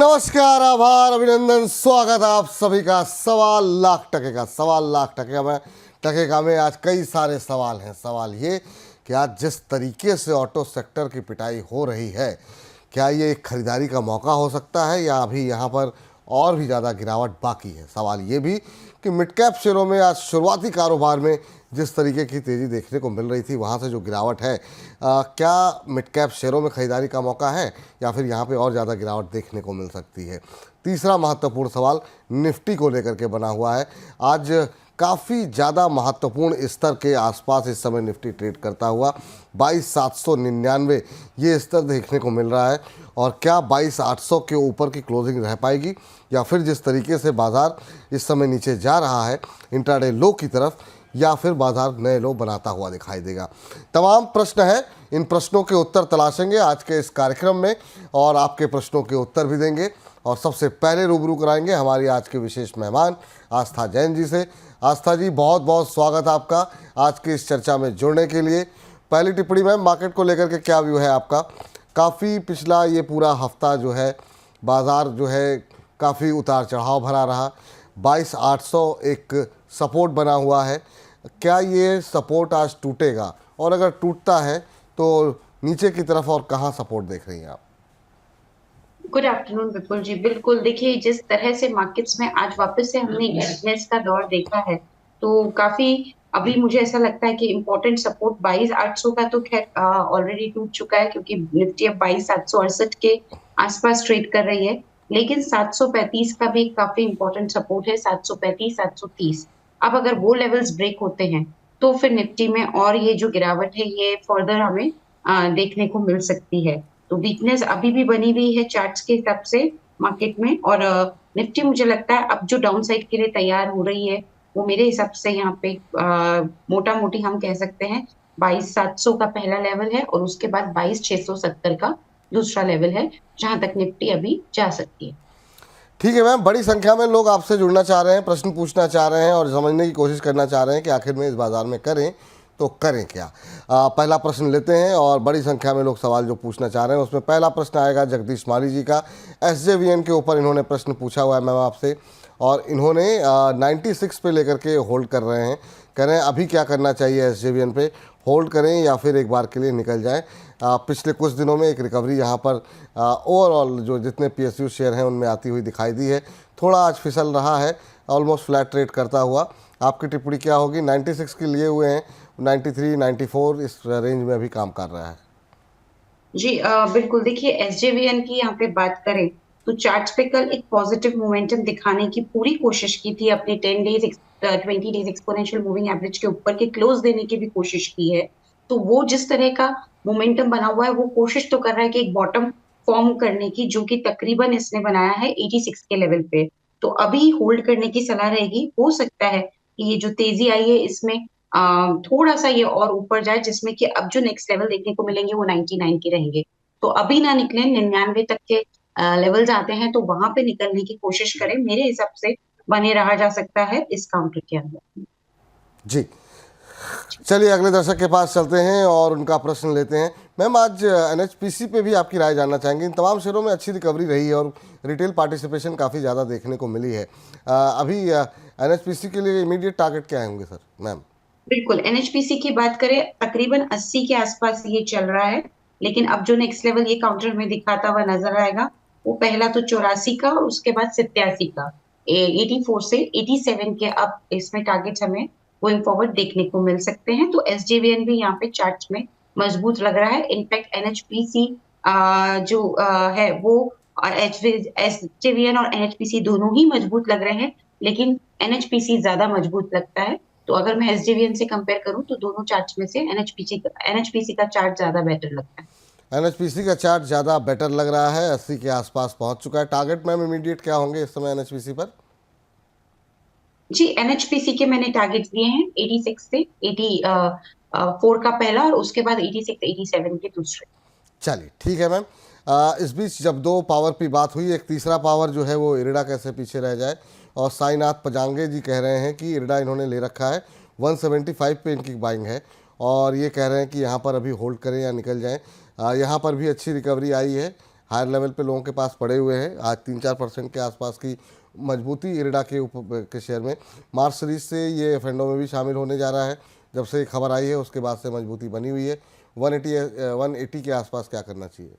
नमस्कार, आभार, अभिनंदन, स्वागत आप सभी का सवाल लाख टके का में आज कई सारे सवाल हैं। सवाल ये कि आज जिस तरीके से ऑटो सेक्टर की पिटाई हो रही है, क्या ये एक खरीदारी का मौका हो सकता है या अभी यहाँ पर और भी ज़्यादा गिरावट बाकी है। सवाल ये भी कि मिड कैप शेयरों में आज शुरुआती कारोबार में जिस तरीके की तेज़ी देखने को मिल रही थी, वहाँ से जो गिरावट है, क्या मिड कैप शेयरों में खरीदारी का मौका है या फिर यहाँ पे और ज़्यादा गिरावट देखने को मिल सकती है। तीसरा महत्वपूर्ण सवाल निफ्टी को लेकर के बना हुआ है। आज काफ़ी ज़्यादा महत्वपूर्ण स्तर के आसपास इस समय निफ्टी ट्रेड करता हुआ 22,799 ये स्तर देखने को मिल रहा है। और क्या 22,800 के ऊपर की क्लोजिंग रह पाएगी या फिर जिस तरीके से बाज़ार इस समय नीचे जा रहा है इंट्राडे लो की तरफ, या फिर बाजार नए लो बनाता हुआ दिखाई देगा। तमाम प्रश्न हैं, इन प्रश्नों के उत्तर तलाशेंगे आज के इस कार्यक्रम में और आपके प्रश्नों के उत्तर भी देंगे। और सबसे पहले रूबरू कराएंगे हमारी आज के विशेष मेहमान आस्था जैन जी से। आस्था जी, बहुत बहुत स्वागत आपका आज की इस चर्चा में जुड़ने के लिए। पहली टिप्पणी मैम, मार्केट को लेकर के क्या व्यू है आपका? काफ़ी पिछला ये पूरा हफ्ता जो है बाज़ार जो है काफ़ी उतार चढ़ाव भरा रहा। 22,800 एक सपोर्ट बना हुआ है। क्या ये सपोर्ट आज टूटेगा, और अगर टूटता है तो नीचे की तरफ और कहाँ सपोर्ट देख रही हैं आप? गुड आफ्टरनून विपुल जी। बिल्कुल, देखिए जिस तरह से मार्केट्स में आज वापस से हमने वीकनेस का दौर देखा है, तो काफी अभी मुझे ऐसा लगता है कि इम्पोर्टेंट सपोर्ट 22,800 का तो खैर ऑलरेडी टूट चुका है, क्योंकि निफ्टी अब 22,768 के आसपास ट्रेड कर रही है। लेकिन 735 का भी काफी इम्पोर्टेंट सपोर्ट है, 735 730। अब अगर वो लेवल्स ब्रेक होते हैं तो फिर निफ्टी में और ये जो गिरावट है ये फर्दर हमें देखने को मिल सकती है। तो वीकनेस अभी भी बनी हुई है चार्ट्स के हिसाब से मार्केट में। और निफ्टी मुझे लगता है अब जो डाउन साइड के लिए तैयार हो रही है, वो मेरे हिसाब से यहाँ पे मोटा मोटी हम कह सकते हैं 22,700 का पहला लेवल है और उसके बाद 22,670 का दूसरा लेवल है, जहां तक निफ्टी अभी जा सकती है। ठीक है मैम, बड़ी संख्या में लोग आपसे जुड़ना चाह रहे हैं, प्रश्न पूछना चाह रहे हैं और समझने की कोशिश करना चाह रहे हैं कि आखिर में इस बाज़ार में करें तो करें क्या। पहला प्रश्न लेते हैं और बड़ी संख्या में लोग सवाल जो पूछना चाह रहे हैं उसमें पहला प्रश्न आएगा जगदीश माली जी का। SJVN के ऊपर इन्होंने प्रश्न पूछा हुआ है मैम आपसे, और इन्होंने 96 पे लेकर के होल्ड कर रहे हैं। कह रहे हैं अभी क्या करना चाहिए, SJVN पे होल्ड करें या फिर एक बार के लिए निकल जाएं। पिछले कुछ दिनों में एक रिकवरी यहाँ पर ओवरऑल जो जितने PSU शेयर हैं उनमें आती हुई दिखाई दी है। थोड़ा आज फिसल रहा है, ऑलमोस्ट फ्लैट ट्रेड करता हुआ। आपकी टिप्पणी क्या होगी? 96 के लिए हुए हैं, 93 94 इस रेंज में अभी काम कर रहा है। जी बिल्कुल, देखिए एसजेवीएन की यहाँ पे बात करें तो चार्ट्स पे कल एक पॉजिटिव मोमेंटम दिखाने की पूरी कोशिश की थी, अपने 20 डेज एक्सपोनेंशियल मूविंग एवरेज के ऊपर के क्लोज देने की भी कोशिश की है। तो वो जिस तरह का मोमेंटम बना हुआ है, वो कोशिश तो कर रहा है कि एक बॉटम फॉर्म करने की, जो कि तकरीबन इसने बनाया है 86 के लेवल पे। तो अभी होल्ड करने की सलाह रहेगी। हो सकता है कि ये जो तेजी आई है इसमें थोड़ा सा ये और ऊपर जाए, जिसमें कि अब जो नेक्स्ट लेवल देखने को मिलेंगे वो 99 के रहेंगे। तो अभी ना निकले, 99 तक के लेवल्स आते हैं तो वहां पे निकलने की कोशिश करें। मेरे हिसाब से बने रहा जा सकता है इस काउंटर के अंदर। जी, चलिए अगले दर्शक के पास चलते हैं और उनका प्रश्न लेते हैं। मैम, आज NHPC पे भी आपकी राय जानना चाहेंगे। इन तमाम शेयरों में अच्छी रिकवरी रही है और रिटेल पार्टिसिपेशन काफ़ी ज़्यादा देखने को मिली है। अभी NHPC के लिए इमीडिएट टारगेट क्या होंगे सर मैम? बिल्कुल, एनएचपीसी की बात करें तकरीबन 80 के आसपास ये चल रहा है। लेकिन अब जो नेक्स्ट लेवल ये काउंटर में दिखाता हुआ नजर आएगा, वो पहला तो 84 का और उसके बाद 87 का। 84 से 87 के अब इसमें टारगेट्स हमें गोइंग फॉरवर्ड देखने को मिल सकते हैं। तो एसजेवीएन भी यहाँ पे चार्ट्स में मजबूत लग रहा है। इनफैक्ट एनएचपीसी जो है वो एसजेवीएन और एनएचपीसी दोनों ही मजबूत लग रहे हैं, लेकिन एनएचपीसी ज्यादा मजबूत लगता है। तो अगर मैं एसजेवीएन से कंपेयर करूं तो दोनों चार्ट्स में से एनएचपीसी का चार्ट ज्यादा बेटर लगता है। NHPC का चार्ट ज़्यादा बेटर लग रहा है, 80 के आसपास पहुंच चुका है। टारगेट मैम इमीडिएट क्या होंगे इस समय NHPC पर? जी, एनएचपीसी के मैंने टारगेट्स दिए हैं 86 से 84 का पहला और उसके बाद 86 87 के दूसरे। चलिए ठीक है मैम। इस बीच जब दो पावर की बात हुई, एक तीसरा पावर जो है वो इरडा कैसे पीछे रह जाए। और साईनाथ पजांगे जी कह रहे हैं कि इरडा इन्होंने ले रखा है, 175 पे इनकी बाइंग है और ये कह रहे हैं कि यहाँ पर अभी होल्ड करें या निकल जाएं। यहाँ पर भी अच्छी रिकवरी आई है, हायर लेवल पे लोगों के पास पड़े हुए हैं। आज 3-4% के आसपास की मजबूती इरिडा के शेयर में। मार्च सीरीज से ये एफएंडो में भी शामिल होने जा रहा है। जब से खबर आई है उसके बाद से मजबूती बनी हुई है। 180 के आसपास क्या करना चाहिए?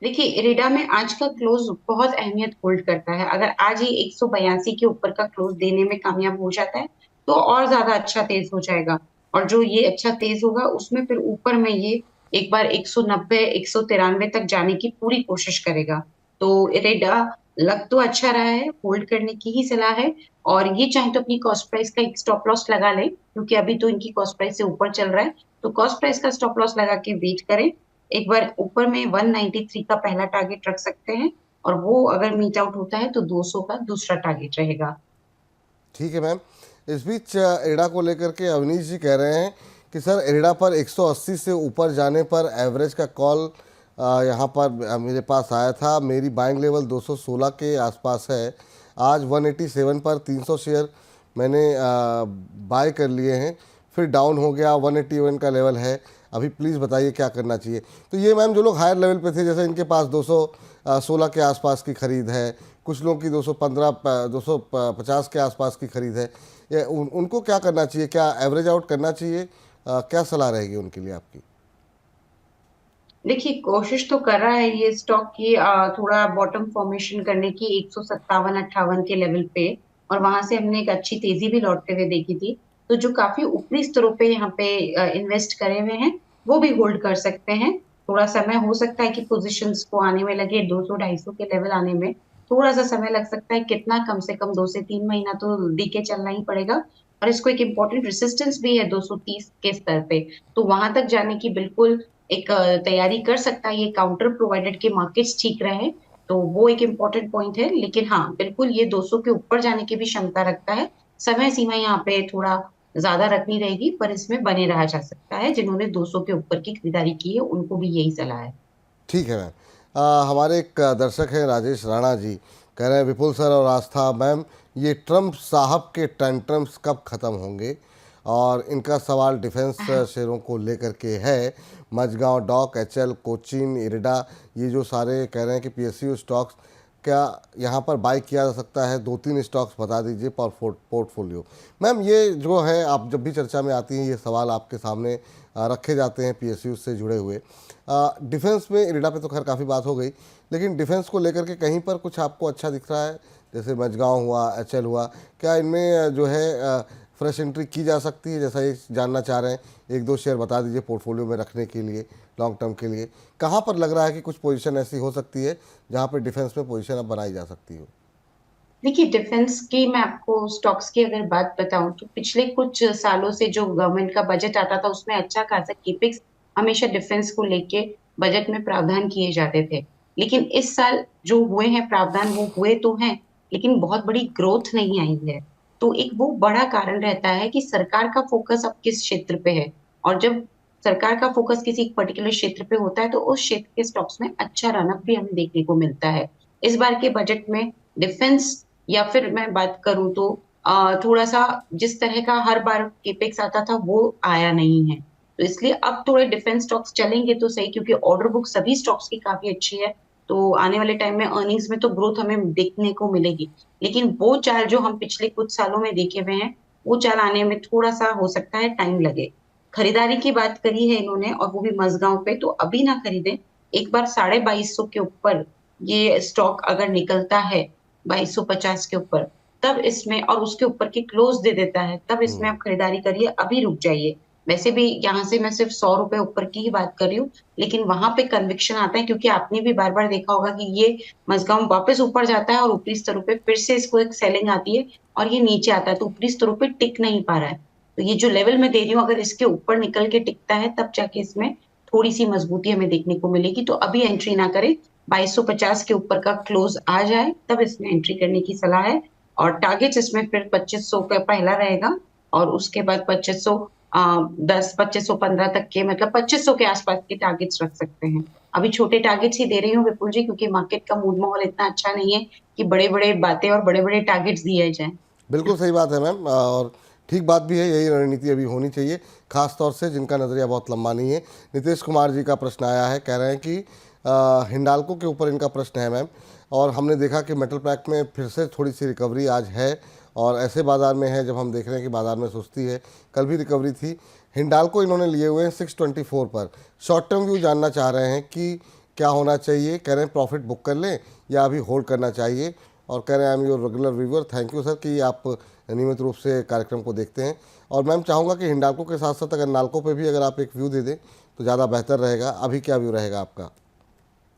देखिए, इरेडा में आज का क्लोज बहुत अहमियत होल्ड करता है। अगर आज ये 182 के ऊपर का क्लोज देने में कामयाब हो जाता है तो और ज्यादा अच्छा तेज हो जाएगा। और जो ये अच्छा तेज होगा उसमें फिर ऊपर में ये एक बार 190 193 तक जाने की पूरी कोशिश करेगा। तो इरेडा लग तो अच्छा रहा है, होल्ड करने की ही सलाह है। और ये चाहे तो अपनी कॉस्ट प्राइस का एक स्टॉप लॉस लगा ले, क्योंकि अभी तो इनकी कॉस्ट प्राइस से ऊपर चल रहा है। तो कॉस्ट प्राइस का स्टॉप लॉस लगा के वेट करें। एक बार ऊपर में 193 का पहला टारगेट रख सकते हैं, और वो अगर मीट आउट होता है तो 200 का दूसरा टारगेट रहेगा। ठीक है मैम। इस बीच इरिडा को लेकर के अवनीश जी कह रहे हैं कि सर इरिडा पर 180 से ऊपर जाने पर एवरेज का कॉल यहाँ पर मेरे पास आया था। मेरी बाइंग लेवल 216 के आसपास है। आज 187 पर 300 शेयर मैंने बाय कर लिए हैं, फिर डाउन हो गया, 181 का लेवल है। अभी प्लीज़ बताइए क्या करना चाहिए। तो ये मैम जो लोग हायर लेवल पे थे, जैसे इनके पास 216 के आसपास की खरीद है, कुछ लोगों की 215 250 के आसपास की खरीद है, ये उनको क्या करना चाहिए? क्या एवरेज आउट करना चाहिए? क्या सलाह रहेगी उनके लिए आपकी? देखिए, कोशिश तो कर रहा है ये स्टॉक की थोड़ा बॉटम फॉर्मेशन करने की 157-58 के लेवल पे। और वहां से हमने एक अच्छी तेजी भी लौटते हुए देखी थी। तो जो काफी ऊपरी स्तरों पे यहाँ पे इन्वेस्ट करे हुए हैं वो भी होल्ड कर सकते हैं। थोड़ा समय हो सकता है कि पोजीशंस को आने में लगे, 200-250 के लेवल आने में थोड़ा सा समय लग सकता है। कितना, कम से कम 2 से 3 महीना तो डी के चलना ही पड़ेगा। और इसको एक इम्पोर्टेंट रेसिस्टेंस भी है 230 के स्तर पे। तो वहां तक जाने की बिल्कुल एक तैयारी कर सकता है ये काउंटर, प्रोवाइडेड के मार्केट्स ठीक रहे। तो वो एक इम्पोर्टेंट पॉइंट है। लेकिन हाँ, बिल्कुल ये 200 के ऊपर जाने की भी क्षमता रखता है। समय सीमा यहाँ पे थोड़ा ज्यादा रखनी रहेगी, पर इसमें बने रहा जा सकता है। जिन्होंने 200 के ऊपर की खरीदारी की है उनको भी यही सलाह है। ठीक है मैम। हमारे एक दर्शक हैं राजेश राणा जी, कह रहे हैं विपुल सर और आस्था मैम, ये ट्रम्प साहब के टेंट्रम्स कब ख़त्म होंगे? और इनका सवाल डिफेंस शेयरों को लेकर के है। Majhgaon dock, HL, Cochin, IRDA, ये जो सारे कह रहे हैं कि पीएसयू स्टॉक्स, क्या यहाँ पर बाय किया जा सकता है? 2-3 स्टॉक्स बता दीजिए पर पोर्टफोलियो। मैम ये जो है, आप जब भी चर्चा में आती हैं ये सवाल आपके सामने रखे जाते हैं पीएसयू से जुड़े हुए। डिफेंस में इरिडा पे तो खैर काफ़ी बात हो गई, लेकिन डिफेंस को लेकर के कहीं पर कुछ आपको अच्छा दिख रहा है? जैसे मझगांव हुआ, एचएल हुआ, क्या इनमें जो है फ्रेश एंट्री की जा सकती है? जैसा ये जानना चाह रहे हैं, 1-2 शेयर बता दीजिए पोर्टफोलियो में रखने के लिए, लॉन्ग टर्म के लिए। कहाँ पर लग रहा है कि कुछ पोजीशन ऐसी हो सकती है जहाँ पर डिफेंस में पोजीशन अब बनाई जा सकती हो? देखिए, डिफेंस की मैं आपको स्टॉक्स की अगर बात बताऊं तो पिछले कुछ सालों से जो गवर्नमेंट का बजट आता था उसमें अच्छा खासा केपेक्स हमेशा डिफेंस को लेके बजट में प्रावधान किए जाते थे। लेकिन इस साल जो हुए हैं प्रावधान, वो हुए तो हैं, लेकिन बहुत बड़ी ग्रोथ नहीं आई है। तो एक वो बड़ा कारण रहता है कि सरकार का फोकस अब किस क्षेत्र पे है। और जब सरकार का फोकस किसी पर्टिकुलर क्षेत्र पे होता है तो उस क्षेत्र के स्टॉक्स में अच्छा रनअप भी हमें देखने को मिलता है। इस बार के बजट में डिफेंस, या फिर मैं बात करूं तो थोड़ा सा जिस तरह का हर बार केपेक्स आता था वो आया नहीं है। तो इसलिए अब थोड़े डिफेंस स्टॉक्स चलेंगे तो सही, क्योंकि ऑर्डर बुक सभी स्टॉक्स की काफी अच्छी है। तो आने वाले टाइम में अर्निंग्स में तो ग्रोथ हमें देखने को मिलेगी। लेकिन वो चाल जो हम पिछले कुछ सालों में देखे हुए हैं, वो चाल आने में थोड़ा सा हो सकता है टाइम लगे। खरीदारी की बात करी है इन्होंने, और वो भी मझगांव पे, तो अभी ना खरीदें। एक बार 2250 के ऊपर ये स्टॉक अगर निकलता है, 2250 के ऊपर, तब इसमें, और उसके ऊपर की क्लोज दे देता है, तब इसमें आप खरीदारी करिए, अभी रुक जाइए। वैसे भी यहाँ से मैं सिर्फ 100 रुपए ऊपर की ही बात कर रही हूँ। लेकिन वहां पे कन्विक्शन आता है, क्योंकि आपने भी बार बार देखा होगा कि ये मझगांव वापस ऊपर जाता है और ऊपरी स्तरों पे फिर से इसको एक सेलिंग आती है और ये नीचे आता है, तो ऊपरी स्तरों पे टिक नहीं पा रहा है। तो ये जो लेवल मैं दे रही हूँ, अगर इसके ऊपर निकल के टिकता है तब जाके इसमें थोड़ी सी मजबूती हमें देखने को मिलेगी। तो अभी एंट्री ना करें, 2250 के ऊपर का क्लोज आ जाए तब इसमें एंट्री करने की सलाह है। और टारगेट इसमें फिर 2500 का पहला रहेगा, और उसके बाद 2510 2515 तक के, मतलब 2500 के आसपास के टारगेट्स रख सकते हैं। अभी छोटे टारगेट्स ही दे रही हूँ विपुल जी, क्योंकि मार्केट का मूड माहौल इतना अच्छा नहीं है कि बड़े बड़े बातें और बड़े बड़े टारगेट्स दिए जाएं। बिल्कुल सही बात है मैम, और ठीक बात भी है। यही रणनीति अभी होनी चाहिए, खास तौर से जिनका नज़रिया बहुत लंबा नहीं है। नितेश कुमार जी का प्रश्न आया है, कह रहे हैं कि हिंडाल्को के ऊपर इनका प्रश्न है मैम, और हमने देखा कि मेटल पैक में फिर से थोड़ी सी रिकवरी आज है, और ऐसे बाज़ार में है जब हम देख रहे हैं कि बाज़ार में सुस्ती है, कल भी रिकवरी थी। हिंडाल्को इन्होंने लिए हुए हैं 624 पर। शॉर्ट टर्म व्यू जानना चाह रहे हैं कि क्या होना चाहिए, कह रहे हैं प्रॉफिट बुक कर लें या अभी होल्ड करना चाहिए, और कह रहे हैं I am your regular viewer, thank you sir कि आप नियमित रूप से कार्यक्रम को देखते हैं। और मैम चाहूँगा कि हिंडाल्को के साथ साथ अगर नाल्को पे भी अगर आप एक व्यू दे दें तो ज़्यादा बेहतर रहेगा। अभी क्या व्यू रहेगा आपका?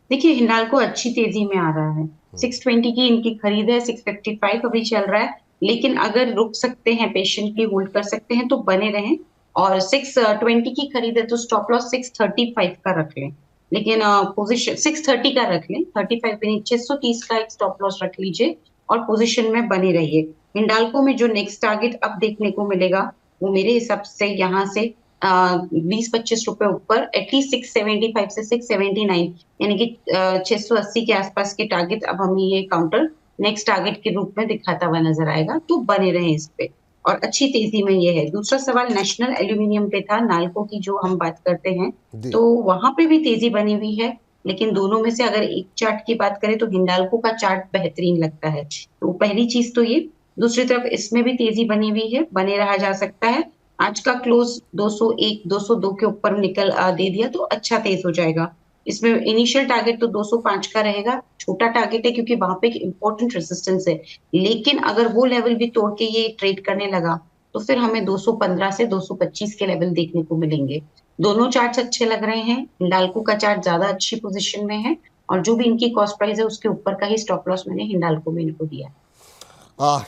देखिए हिंडाल्को अच्छी तेजी में आ रहा है। 620 की इनकी खरीद है, 655 अभी चल रहा है, लेकिन अगर रुक सकते हैं, पेशेंटली होल्ड कर सकते हैं तो बने रहें। और 620 की खरीद है तो स्टॉप लॉस 635 का रख लें, लेकिन पोजीशन 630 का रख लें, 35 भी नहीं, 630 का एक स्टॉप लॉस रख लीजिए और पोजीशन में बने रहिए। हिंडाल्को में जो नेक्स्ट टारगेट अब देखने को मिलेगा वो मेरे हिसाब से यहाँ से 20-25 रुपए ऊपर, एटलीस्ट 675 से 679, यानी कि 680 के आसपास के टारगेट अब हमें ये काउंटर नेक्स्ट टारगेट के रूप में दिखाता हुआ नजर आएगा, तो बने रहे इस पे। और अच्छी तेजी में ये है। दूसरा सवाल नेशनल एल्यूमिनियम पे था, नाल्को की जो हम बात करते हैं, जी तो वहां पे भी तेजी बनी हुई है, लेकिन दोनों में से अगर एक चार्ट की बात करें तो हिंडाल्को का चार्ट बेहतरीन लगता है। तो पहली चीज तो ये। दूसरी तरफ इसमें भी तेजी बनी हुई है, बने रहा जा सकता है। आज का क्लोज 201 202 के ऊपर दे दिया तो अच्छा तेज हो जाएगा। इसमें इनिशियल टारगेट तो 205 का रहेगा, छोटा टारगेट है क्योंकि वहां पे एक इंपॉर्टेंट रेजिस्टेंस है, लेकिन अगर वो लेवल भी तोड़ के ये ट्रेड करने लगा तो फिर हमें 215 से 225 के लेवल देखने को मिलेंगे। दोनों चार्ट्स अच्छे लग रहे हैं। हिंडाल्को का चार्ट ज्यादा अच्छी पोजीशन में है, और जो भी इनकी कॉस्ट प्राइस है उसके ऊपर का ही स्टॉप लॉस मैंने हिंडाल्को में इनको दिया है।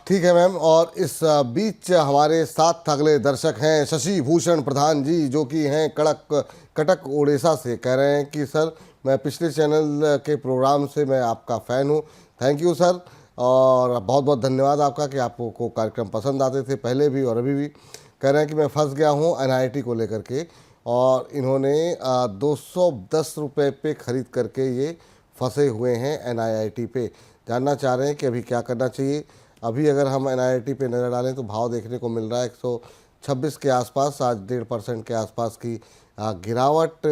ठीक है मैम। और इस बीच हमारे साथ अगले दर्शक हैं शशि भूषण प्रधान जी, जो कि हैं कटक उड़ीसा से। कह रहे हैं कि सर मैं पिछले चैनल के प्रोग्राम से मैं आपका फ़ैन हूँ, थैंक यू सर, और बहुत बहुत धन्यवाद आपका कि आपको कार्यक्रम पसंद आते थे पहले भी और अभी भी। कह रहे हैं कि मैं फंस गया हूँ NIT को लेकर के, और इन्होंने 210 रुपये पे ख़रीद करके ये फंसे हुए हैं NIT पे। जानना चाह रहे हैं कि अभी क्या करना चाहिए। अभी अगर हम NIT पे नज़र डालें तो भाव देखने को मिल रहा है 126 के आसपास, आज 1.5% के आसपास की गिरावट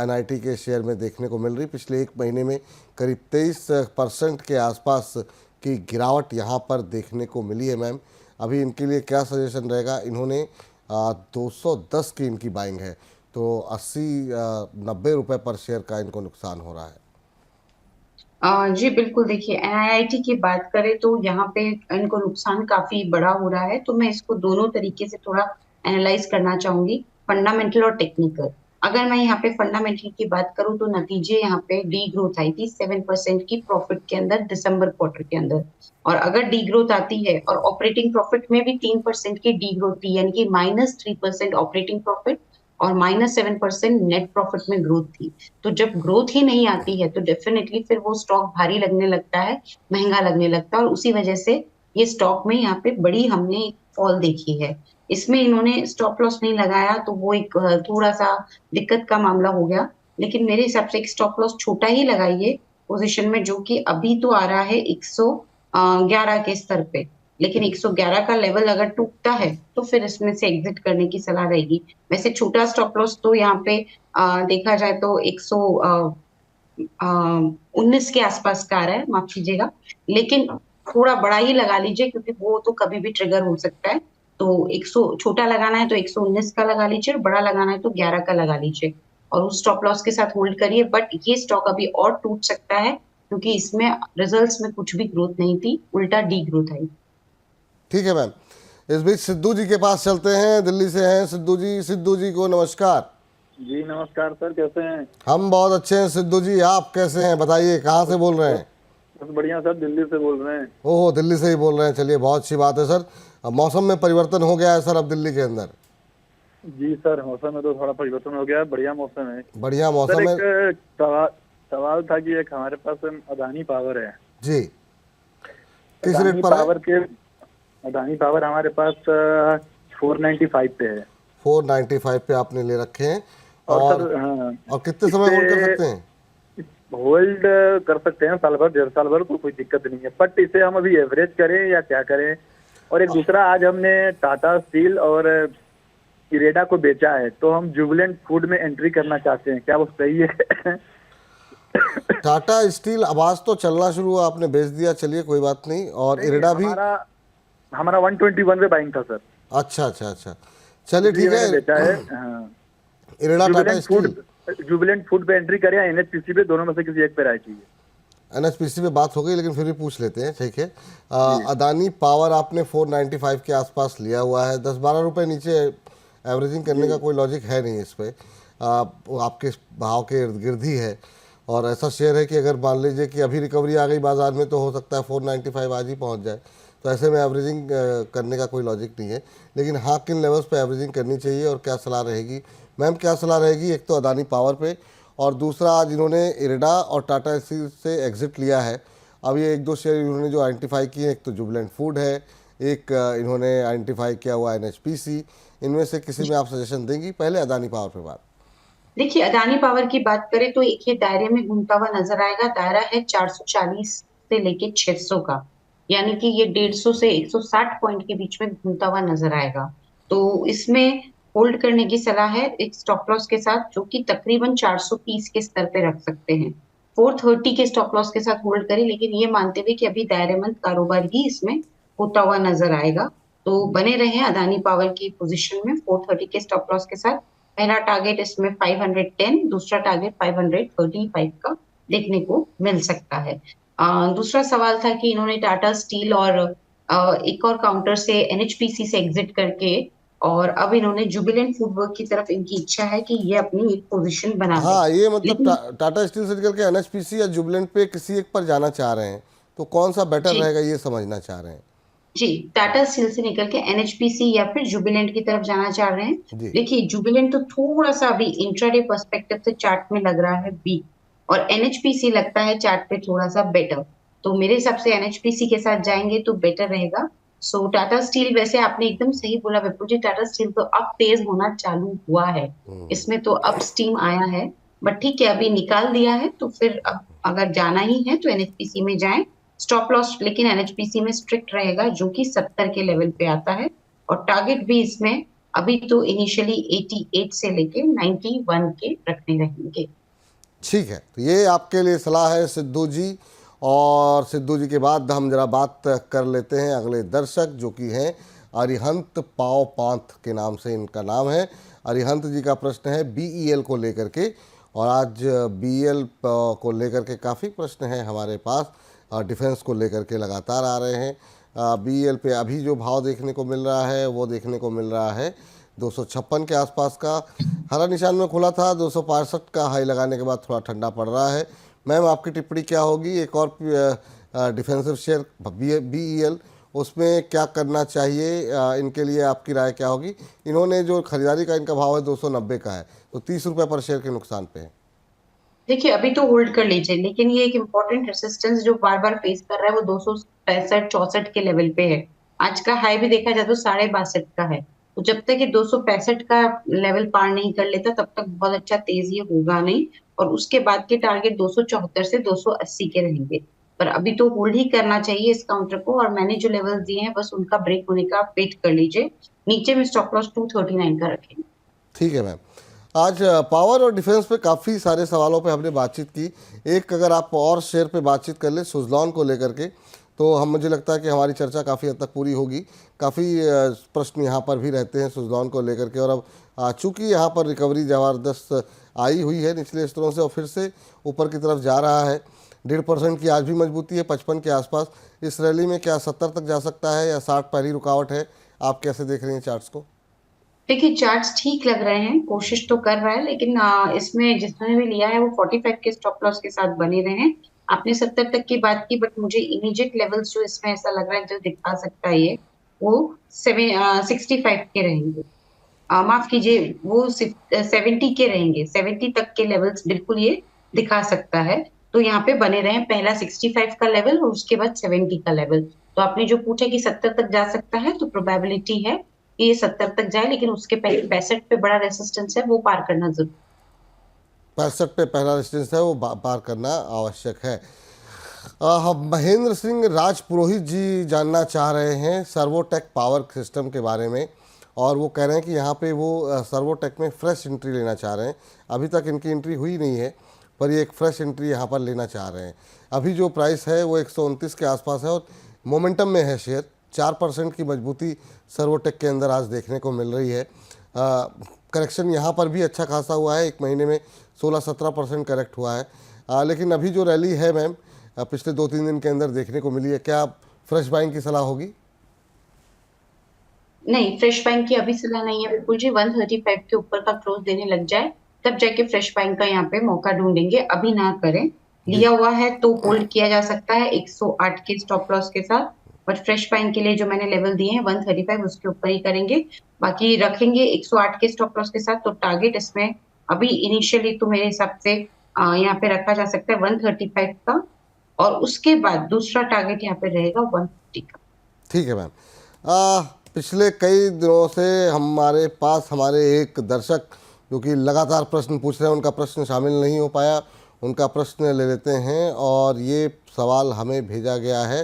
NIT के शेयर में देखने को मिल रही। पिछले एक महीने में करीब 23% के आसपास की गिरावट यहाँ पर देखने को मिली है मैम। अभी इनके लिए क्या सजेशन रहेगा? इन्होंने 210 की इनकी बाइंग है, तो 80-90 रुपये पर शेयर का इनको नुकसान हो रहा है। जी बिल्कुल। देखिए NIT की बात करें तो यहाँ पे इनको नुकसान काफी बड़ा हो रहा है, तो मैं इसको दोनों तरीके से थोड़ा एनालाइज करना चाहूंगी, फंडामेंटल और टेक्निकल। अगर मैं यहाँ पे फंडामेंटल की बात करूँ तो नतीजे यहाँ पे डी ग्रोथ आई थी 7% की प्रॉफिट के अंदर दिसंबर क्वार्टर के अंदर, और अगर डी ग्रोथ आती है और ऑपरेटिंग प्रॉफिट में भी 3% की डी ग्रोथ थी, यानी कि -3% ऑपरेटिंग प्रॉफिट और -7% नेट प्रॉफिट में ग्रोथ थी। तो जब ग्रोथ ही नहीं आती है तो डेफिनेटली फिर वो स्टॉक भारी लगने लगता है, महंगा लगने लगता है, और उसी वजह से ये स्टॉक में यहाँ पे बड़ी हमने फॉल देखी है। इसमें इन्होंने स्टॉप लॉस नहीं लगाया तो वो एक थोड़ा सा दिक्कत का मामला हो गया, लेकिन मेरे हिसाब से एक स्टॉप लॉस छोटा ही लगाइए पोजीशन में, जो कि अभी तो आ रहा है 111 के स्तर पे, लेकिन 111 का लेवल अगर टूटता है तो फिर इसमें से एग्जिट करने की सलाह रहेगी। वैसे छोटा स्टॉप लॉस तो यहाँ पे देखा जाए तो 119 के आसपास का आ रहा है, माफ कीजिएगा, लेकिन थोड़ा बड़ा ही लगा लीजिए क्योंकि वो तो कभी भी ट्रिगर हो सकता है। तो 100 छोटा लगाना है तो 119 का लगा लीजिए, और बड़ा लगाना है तो 11 का लगा लीजिए, और उस स्टॉप लॉस के साथ होल्ड करिए। बट ये स्टॉक अभी और टूट सकता है क्योंकि इसमें रिजल्ट्स में कुछ भी ग्रोथ नहीं थी, उल्टा डी ग्रोथ आई। ठीक है मैम। इस बीच सिद्धू जी के पास चलते हैं, दिल्ली से हैं सिद्धू जी। सिद्धू जी को नमस्कार। जी नमस्कार सर, कैसे हैं? हम बहुत अच्छे हैं सिद्धू जी, आप कैसे हैं बताइए, कहाँ से बोल रहे हैं? बस बढ़िया सर, दिल्ली से बोल रहे हैं। ओह, दिल्ली से ही बोल रहे हैं, चलिए बहुत अच्छी बात है सर। अब मौसम में परिवर्तन हो गया है सर अब दिल्ली के अंदर? जी सर, मौसम में तो थोड़ा परिवर्तन हो गया है, बढ़िया मौसम है। बढ़िया सर मौसम है एक सवाल था कि एक हमारे पास अदानी पावर है जी, किस रेट पर है? अदानी पावर हमारे पास 495 पे है। 495 पे आपने ले रखे हैं, और और सर हाँ, और कितने समय होल्ड कर सकते हैं? होल्ड कर सकते हैं साल भर 1.5 साल भर, तो कोई दिक्कत नहीं है, बट इसे हम अभी एवरेज करें या क्या करें? और एक दूसरा, आज हमने टाटा स्टील और इरेडा को बेचा है, तो हम जुबिलेंट फूड में एंट्री करना चाहते हैं, क्या वो सही है? टाटा स्टील आवाज तो चलना शुरू हुआ, आपने बेच दिया, चलिए कोई बात नहीं। और इरडा भी? हमारा हमारा 121 पे बाइंग था सर, अच्छा अच्छा अच्छा, चलिए इसलिए ठीक मैंने बेचा है। है। हाँ। IRDA Tata steel Jubilant food पे एंट्री करे या एनएचपीसी पे, दोनों में से किसी एक पे राय चाहिए। एनएचपीसी पे बात हो गई, लेकिन फिर भी पूछ लेते हैं, ठीक है। जी। अदानी पावर आपने 495 के आसपास लिया हुआ है, 10-12 रुपए नीचे एवरेजिंग करने का कोई लॉजिक है नहीं इस पे। वो आपके भाव के इर्द गिर्द ही है, और ऐसा शेयर है कि अगर मान लीजिए कि अभी रिकवरी आ गई बाजार में, तो हो सकता है 495 आज ही पहुंच जाए। तो ऐसे में एवरेजिंग करने का कोई लॉजिक नहीं है। लेकिन हाँ, किन लेवल्स पे एवरेजिंग करनी चाहिए और क्या सलाह रहेगी मैम? क्या सलाह रहेगी? एक तो अदानी पावर पे, और दूसरा आज इन्होंने इरडा और टाटा स्टील से एग्जिट लिया है। अब ये एक दो शेयर इन्होंने जो आइडेंटिफाई किए, एक तो जुबिलेंट फूड है, एक इन्होंने आइडेंटिफाई किया हुआ एनएचपीसी। इनमें से किसी में आप सजेशन देंगी? पहले अदानी पावर पे बात। देखिए, अदानी पावर की बात करें तो एक ही दायरे में घूमता हुआ नजर आएगा। दायरा है 440 से लेके 600 का, यानी कि ये 150 से 160 पॉइंट के बीच में घूमता हुआ नजर आएगा। तो इसमें होल्ड करने की सलाह है एक स्टॉप लॉस के साथ, जो कि तकरीबन 430 के स्तर पे रख सकते हैं। 430 के स्टॉप लॉस के साथ होल्ड करें, लेकिन ये मानते हुए कि अभी दायरेमंद कारोबार ही इसमें होता हुआ नजर आएगा। तो बने रहे अदानी पावर की पोजीशन में 430 के स्टॉप लॉस के साथ। पहला टारगेट इसमें 510, दूसरा टारगेट 535 का देखने को मिल सकता है। दूसरा सवाल था कि इन्होंने टाटा स्टील और एक और काउंटर से एनएचपीसी से एग्जिट करके, और अब इन्होंने जुबिलेंट फूडवर्क की तरफ इनकी इच्छा है कि ये अपनी एक पोजीशन बना ले। हाँ, ये मतलब लेकिन टाटा स्टील से निकल के एनएचपीसी या जुबिलेंट पे किसी एक पर जाना चाह रहे हैं, तो कौन सा बेटर जी रहेगा ये समझना चाह रहे हैं। जी, टाटा स्टील से निकल के एनएचपीसी या फिर जुबिलेंट की तरफ जाना चाह रहे हैं। जी। देखिए, जुबिलेंट तो थोड़ा सा अभी इंट्राडे पर्सपेक्टिव से चार्ट में लग रहा है वीक, और एनएचपीसी लगता है चार्ट पे थोड़ा सा बेटर। तो मेरे हिसाब से एनएचपीसी के साथ जाएंगे तो बेटर रहेगा। सो टाटा स्टील, वैसे आपने एकदम सही बोला विपुल जी, टाटा स्टील तो अब तेज होना चालू हुआ है, इसमें तो अब स्टीम आया है। बट ठीक है, अभी निकाल दिया है तो फिर अब अगर जाना ही है तो एनएचपीसी में जाएं। स्टॉप लॉस लेकिन एनएचपीसी में स्ट्रिक्ट रहेगा, जो कि 70 के लेवल पे आता है। और टारगेट भी इसमें अभी तो इनिशियली 88 से लेके 91 के रखने रहेंगे। ठीक है, तो ये आपके लिए सलाह है सिद्धू जी। और सिद्धू जी के बाद हम जरा बात कर लेते हैं अगले दर्शक, जो कि हैं अरिहंत पाव पांथ के नाम से इनका नाम है। अरिहंत जी का प्रश्न है बीईएल को लेकर के, और आज बीईएल को लेकर के काफ़ी प्रश्न हैं हमारे पास। डिफेंस को लेकर के लगातार आ रहे हैं। बीईएल पे अभी जो भाव देखने को मिल रहा है वो देखने को मिल रहा है 256 के आसपास का। हरा निशान में खुला था, 265 का हाई लगाने के बाद थोड़ा ठंडा पड़ रहा है। मैम, आपकी टिप्पणी क्या होगी? एक और डिफेंसिव शेयर बीईएल, उसमें क्या करना चाहिए? इनके लिए आपकी राय क्या होगी? इन्होंने जो खरीदारी का इनका भाव है 290 का है, तो 30 रुपये पर शेयर के नुकसान पे है। देखिए, अभी तो होल्ड कर लीजिए, लेकिन ये एक इम्पोर्टेंट रेसिस्टेंस जो बार बार फेस कर रहा है वो 265-64 के लेवल पे है। आज का हाई भी देखा जाए तो 62.5 का है। तो जब तक ये 265 का लेवल पार नहीं कर लेता, तब तक बहुत अच्छा तेज ये होगा नहीं। और उसके बाद के टारगेट 274 से 280 के रहेंगे। पर अभी तो होल्ड ही करना चाहिए इस काउंटर को, और मैंने जो लेवल्स दिए हैं बस उनका ब्रेक होने का वेट कर लीजिए। नीचे में स्टॉप लॉस 239 का रखेंगे। ठीक है मैम। आज पावर और डिफेंस पे काफ़ी सारे सवालों पे हमने बातचीत की। एक अगर आप और शेयर पे बातचीत कर ले सुज़लॉन को लेकर के, तो हम मुझे लगता है कि हमारी चर्चा काफ़ी हद तक पूरी होगी। काफ़ी प्रश्न यहाँ पर भी रहते हैं सुज़लॉन को लेकर के, और अब चूँकि यहाँ पर रिकवरी ज़बरदस्त आई हुई है निचले स्तरों से और फिर से ऊपर की तरफ जा रहा है। 1.5% की आज भी मजबूती है 55 के आसपास। इस रैली में क्या 70 तक जा सकता है या 60 पहली रुकावट है? आप कैसे देख रहे हैं चार्ट्स को? देखिए, चार्ट्स ठीक लग रहे हैं, कोशिश तो कर रहा है, लेकिन इसमें जिसने भी लिया है वो 45 के स्टॉप लॉस के साथ बने रहे हैं। आपने 70 तक की बात की, बट मुझे इमीडिएट लेवल्स जो इसमें ऐसा लग रहा है जो दिखा सकता है ये, वो 65 के रहेंगे। माफ कीजिए, वो 70 के रहेंगे। 70 तक के लेवल्स बिल्कुल ये दिखा सकता है। तो यहाँ पे बने रहे, पहला 65 का लेवल और उसके बाद 70 का लेवल। तो आपने जो पूछा कि 70 तक जा सकता है, तो प्रोबेबिलिटी है कि ये 70 तक जाए, लेकिन उसके पहले 65 पे बड़ा रेसिस्टेंस है, वो पार करना जरूर। 65 पे पहला रेजिस्टेंस है, वो पार करना आवश्यक है। हम महेंद्र सिंह राजपुरोहित जी जानना चाह रहे हैं सर्वोटेक पावर सिस्टम के बारे में, और वो कह रहे हैं कि यहाँ पे वो सर्वोटेक में फ्रेश एंट्री लेना चाह रहे हैं। अभी तक इनकी एंट्री हुई नहीं है, पर ये एक फ्रेश एंट्री यहाँ पर लेना चाह रहे हैं। अभी जो प्राइस है वो 129 के आसपास है और मोमेंटम में है शेयर। 4% की मजबूती सर्वोटेक के अंदर आज देखने को मिल रही है। करेक्शन यहाँ पर भी अच्छा खासा हुआ है, एक महीने में 16-17% करेक्ट हुआ है। लेकिन अभी जो रैली है मैम पिछले 2-3 दिन के अंदर देखने को मिली है, क्या फ्रेश बाइंग की सलाह होगी? नहीं, फ्रेश बाइंग की अभी सलाह नहीं है विपुल जी। 135 के ऊपर का क्लोज देने लग जाए तब जाके फ्रेश बाइंग का यहाँ पे मौका ढूंढेंगे, अभी ना करें। लिया हुआ है तो होल्ड किया जा सकता है 108 के स्टॉप लॉस के साथ, बट फ्रेश बाइंग के लिए जो मैंने लेवल दिए हैं 135 उसके ऊपर ही करेंगे। बाकी रखेंगे 108 के स्टॉप लॉस के साथ। तो टारगेट इसमें अभी इनिशियली तो मेरे हिसाब से यहाँ पे रखा जा सकता है 135 का, और उसके बाद दूसरा टारगेट यहाँ पे रहेगा 150 का। ठीक है मैम। पिछले कई दिनों से हमारे पास हमारे एक दर्शक जो कि लगातार प्रश्न पूछ रहे हैं, उनका प्रश्न शामिल नहीं हो पाया, उनका प्रश्न ले लेते हैं। और ये सवाल हमें भेजा गया है,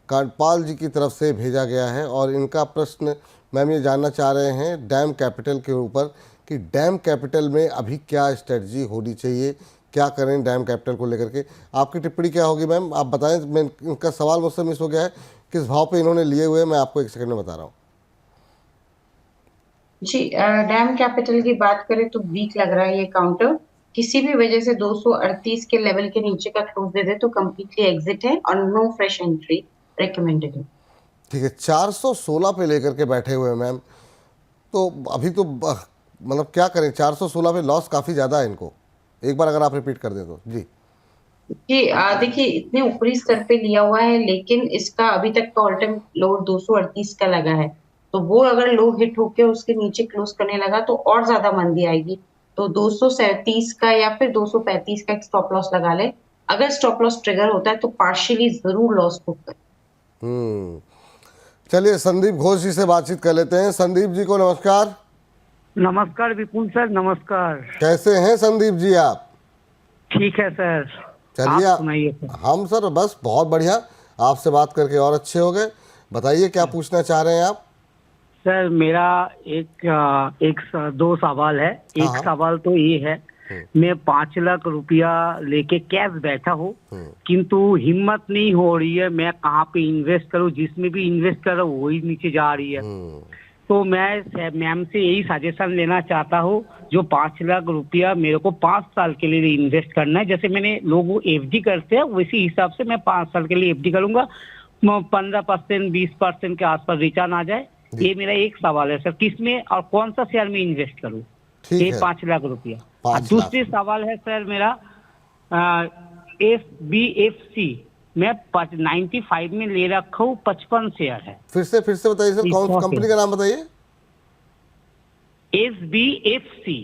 कांडपाल जी की तरफ से भेजा गया है और इनका प्रश्न मैम ये जानना चाह रहे हैं डैम कैपिटल के ऊपर कि डैम कैपिटल में अभी क्या स्ट्रेटजी होनी चाहिए, क्या करें डैम कैपिटल को लेकर के। आपकी टिप्पणी क्या होगी मैम, आप बताएं। मैं इनका सवाल मुझसे मिस हो गया है, किस भाव पे इन्होंने लिए हुए हैं, मैं आपको एक सेकंड में बता रहा हूँ। जी, डैम कैपिटल की बात करें तो वीक लग रहा है ये काउंटर। किसी भी वजह से 238 के लेवल के नीचे का क्लोज दे दे तो कंप्लीटली एग्जिट है और नो फ्रेश एंट्री रेकमेंडेड है। ठीक है, 416 पे लेकर के बैठे हुए हैं मैम, तो अभी तो मतलब क्या करें, 416 पे लॉस काफ़ी ज़्यादा है इनको। एक बार अगर आप रिपीट कर दें तो। जी जी, देखिए इतने ऊपरी स्तर पे लिया हुआ है, लेकिन इसका अभी तक का ऑल टाइम लो 238 का लगा है। तो वो अगर लो हिट होके उसके नीचे क्लोज करने लगा तो और ज्यादा मंदी आएगी। तो 237 का या फिर 235 का एक स्टॉप लॉस लगा ले। अगर स्टॉप लॉस ट्रिगर होता है तो पार्शियली जरूर लॉस बुक कर। चलिए संदीप घोष जी से बातचीत कर लेते हैं। संदीप जी को नमस्कार। नमस्कार विपुल सर, नमस्कार। कैसे हैं संदीप जी आप? ठीक है सर, चलिए आप सुनाइए सर। हम सर बस बहुत बढ़िया, आपसे बात करके और अच्छे हो गए। बताइए क्या पूछना चाह रहे हैं आप? सर मेरा दो सवाल है। एक हाँ। सवाल तो ये है, मैं 5 लाख रुपया लेके कैश बैठा हूँ, किंतु हिम्मत नहीं हो रही है मैं कहाँ पे इन्वेस्ट करूँ। जिसमें भी इन्वेस्ट कर रहा हूँ वही नीचे जा रही है। तो मैं मैम से यही सजेशन लेना चाहता हूँ, जो 5 लाख रुपया मेरे को 5 साल के लिए इन्वेस्ट करना है। जैसे मैंने लोग एफडी करते हैं वैसे हिसाब से मैं 5 साल के लिए एफडी करूंगा, 15% 20% के आसपास रिटर्न आ जाए। ये मेरा एक सवाल है सर, किसमें और कौन सा शेयर में इन्वेस्ट करूँ ये 5 लाख रुपया। दूसरी सवाल है सर मेरा, SBFC मैं 95 में ले रखा हूँ, 55 शेयर है। फिर से बताइए सर, कौन सी कंपनी का नाम बताइए? SBFC।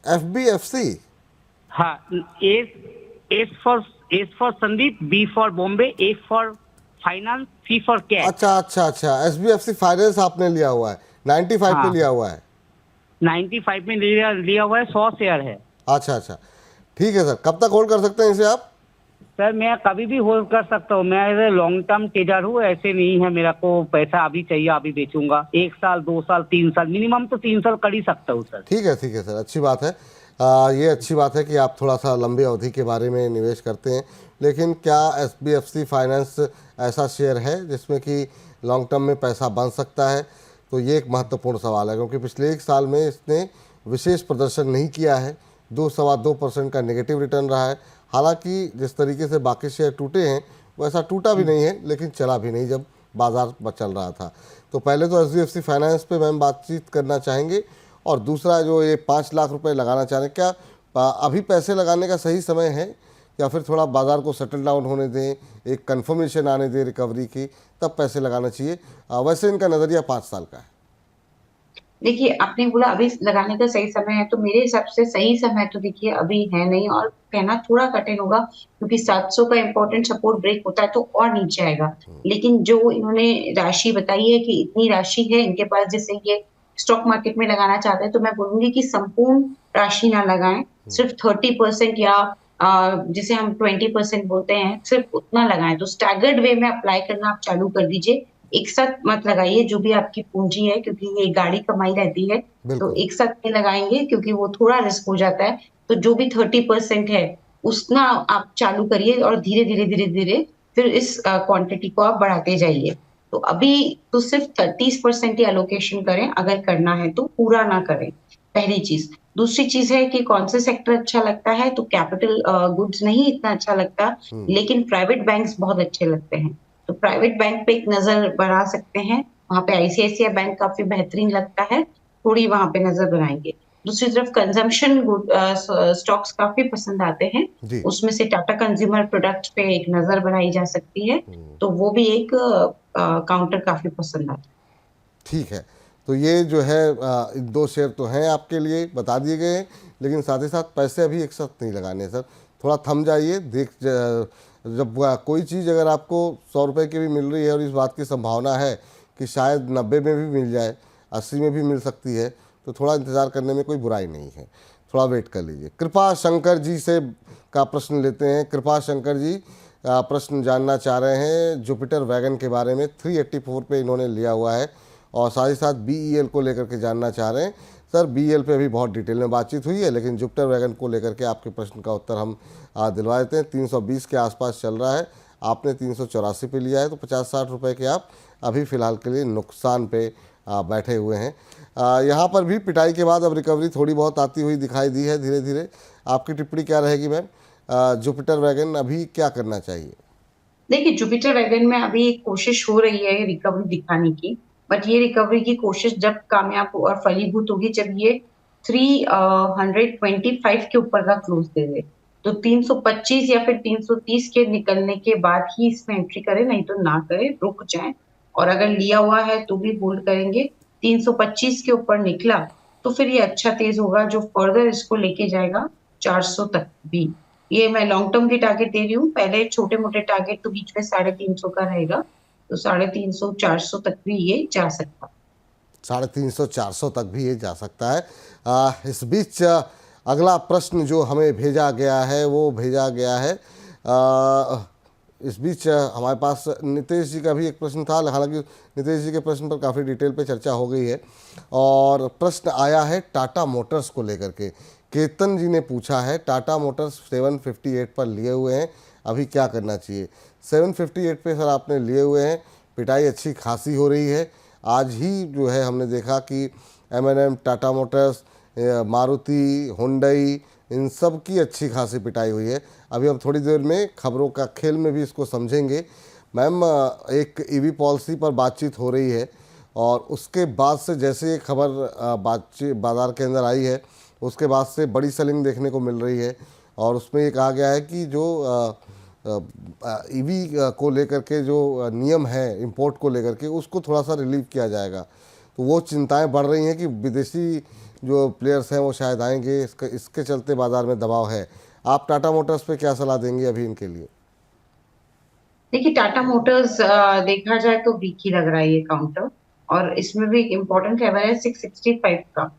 FBFC? हाँ, S for Sandeep, B for Bombay, A for finance, C for cash. अच्छा, SBFC फाइनेंस आपने लिया हुआ है, 95 पे लिया हुआ है। 95 में लिया हुआ है, 100 शेयर है। अच्छा, ठीक है सर। कब तक होल्ड कर सकते हैं इसे आप? सर मैं कभी भी होल्ड कर सकता हूँ, मैं लॉन्ग टर्म ट्रेडर हूँ, ऐसे नहीं है मेरा को पैसा अभी चाहिए अभी बेचूंगा। 1 साल 2 साल 3 साल मिनिमम तो 3 साल कर ही सकता हूँ सर। ठीक है सर, अच्छी बात है। ये अच्छी बात है कि आप थोड़ा सा लंबी अवधि के बारे में निवेश करते हैं। लेकिन क्या SBFC फाइनेंस ऐसा शेयर है जिसमें कि लॉन्ग टर्म में पैसा बन सकता है? तो ये एक महत्वपूर्ण सवाल है, क्योंकि पिछले 1 साल में इसने विशेष प्रदर्शन नहीं किया है। 2-2.25% का नेगेटिव रिटर्न रहा है। हालांकि जिस तरीके से बाकी शेयर टूटे हैं वैसा टूटा भी नहीं है, लेकिन चला भी नहीं जब बाजार चल रहा था। तो पहले तो SBFC फाइनेंस पे मैम बातचीत करना चाहेंगे, और दूसरा जो ये 5 लाख रुपए लगाना चाह रहे हैं, क्या अभी पैसे लगाने का सही समय है या फिर थोड़ा बाजार को सेटल डाउन होने दें, एक कंफर्मेशन आने दें रिकवरी की, तब पैसे लगाना चाहिए? वैसे इनका नज़रिया 5 साल का है। देखिए, आपने बोला अभी लगाने का सही समय है, तो मेरे हिसाब से सही समय तो देखिए अभी है नहीं, और कहना थोड़ा कठिन होगा क्योंकि 700 का इंपॉर्टेंट सपोर्ट ब्रेक होता है तो और नीचे आएगा। लेकिन जो इन्होंने राशि बताई है कि इतनी राशि है इनके पास जिससे ये स्टॉक मार्केट में लगाना चाहते हैं, तो मैं बोलूंगी कि संपूर्ण राशि ना लगाएं, सिर्फ 30% या जिसे हम 20% बोलते हैं, सिर्फ उतना लगाएं। तो स्टैगर्ड वे में अप्लाई करना आप चालू कर दीजिए, एक साथ मत लगाइए जो भी आपकी पूंजी है, क्योंकि ये गाड़ी कमाई रहती है। तो एक साथ नहीं लगाएंगे क्योंकि वो थोड़ा रिस्क हो जाता है। तो जो भी 30% है उसना आप चालू करिए और धीरे धीरे धीरे धीरे फिर इस क्वांटिटी को आप बढ़ाते जाइए। तो अभी तो सिर्फ 30% ही एलोकेशन करें, अगर करना है तो पूरा ना करें, पहली चीज। दूसरी चीज है कि कौन से सेक्टर अच्छा लगता है, तो कैपिटल गुड्स नहीं इतना अच्छा लगता, लेकिन प्राइवेट बैंक्स बहुत अच्छे लगते हैं। तो प्राइवेट बैंक पे एक नजर बना सकते हैं, वहां पे आईसीआईसीआई बैंक काफी बेहतरीन लगता है, थोड़ी वहां पे नजर बनाएंगे। दूसरी तरफ कंजम्पशन गुड स्टॉक्स काफी पसंद आते हैं, जी। उसमें से टाटा कंज्यूमर प्रोडक्ट्स पे एक नजर बनाई जा सकती है, तो वो भी एक काउंटर काफी पसंद आता है। ठीक है, तो ये जो है दो शेयर तो हैं आपके लिए, बता दिए गए हैं, लेकिन साथ ही साथ पैसे अभी एक साथ नहीं लगाने हैं सर, थोड़ा थम जाइए। जब कोई चीज़ अगर आपको 100 रुपये की भी मिल रही है और इस बात की संभावना है कि शायद 90 में भी मिल जाए, 80 में भी मिल सकती है, तो थोड़ा इंतज़ार करने में कोई बुराई नहीं है, थोड़ा वेट कर लीजिए। कृपा शंकर जी से का प्रश्न लेते हैं। कृपा शंकर जी प्रश्न जानना चाह रहे हैं जुपिटर वैगन के बारे में, 384 पे इन्होंने लिया हुआ है, और साथ ही साथ BEL को लेकर के जानना चाह रहे हैं। सर BEL पे अभी बहुत डिटेल में बातचीत हुई है, लेकिन जुपिटर वैगन को लेकर के आपके प्रश्न का उत्तर हम दिलवा देते हैं। 320 के आसपास चल रहा है, आपने 384 पे लिया है, तो 50-60 रुपये के आप अभी फ़िलहाल के लिए नुकसान पे बैठे हुए हैं। यहाँ पर भी पिटाई के बाद अब रिकवरी थोड़ी बहुत आती हुई दिखाई दी है धीरे धीरे। आपकी टिप्पणी क्या रहेगी मैम, जुपिटर वैगन अभी क्या करना चाहिए? देखिए, जुपिटर वैगन में अभी एक कोशिश हो रही है रिकवरी दिखाने की, बट ये रिकवरी की कोशिश जब कामयाब और फलीभूत होगी जब ये 325 के ऊपर का क्लोज दे दे। तो 325 या फिर 330 के निकलने के बाद ही इसमें एंट्री करें, नहीं तो ना करें, रुक जाएं। और अगर लिया हुआ है तो भी होल्ड करेंगे। 325 के ऊपर निकला तो फिर ये अच्छा तेज होगा, जो फर्दर इसको लेके जाएगा 400 तक भी। ये मैं लॉन्ग टर्म की टारगेट दे रही हूँ, पहले छोटे मोटे टारगेट तो बीच में 350 का रहेगा, तो 350 400 तक भी ये जा सकता है। 350-400 तक भी ये जा सकता है। इस बीच अगला प्रश्न जो हमें भेजा गया है वो भेजा गया है, इस बीच हमारे पास नितेश जी का भी एक प्रश्न था, हालांकि नितेश जी के प्रश्न पर काफ़ी डिटेल पे चर्चा हो गई है, और प्रश्न आया है टाटा मोटर्स को लेकर के। केतन जी ने पूछा है, टाटा मोटर्स 758 पर लिए हुए हैं, अभी क्या करना चाहिए? 758 पे सर आपने लिए हुए हैं, पिटाई अच्छी खासी हो रही है। आज ही जो है हमने देखा कि M&M, Tata Motors, Maruti, Hyundai, इन सब की अच्छी खासी पिटाई हुई है। अभी हम थोड़ी देर में खबरों का खेल में भी इसको समझेंगे। मैम, एक EV पॉलिसी पर बातचीत हो रही है, और उसके बाद से जैसे ये खबर बातचीत बाज़ार के अंदर आई है, उसके बाद से बड़ी सेलिंग देखने को मिल रही है, और उसमें ये कहा गया है कि जो EV को लेकर के जो नियम है इंपोर्ट को लेकर के, उसको थोड़ा सा रिलीव किया जाएगा। तो वो चिंताएं बढ़ रही हैं कि विदेशी जो प्लेयर्स हैं वो शायद आएंगे, इसके चलते बाज़ार में दबाव है। आप टाटा मोटर्स पे क्या सलाह देंगे अभी इनके लिए? देखिए, टाटा मोटर्स देखा जाए तो वीक ही लग रहा है ये काउंटर, और इसमें भी एक इम्पोर्टेंट लेवल है 665 का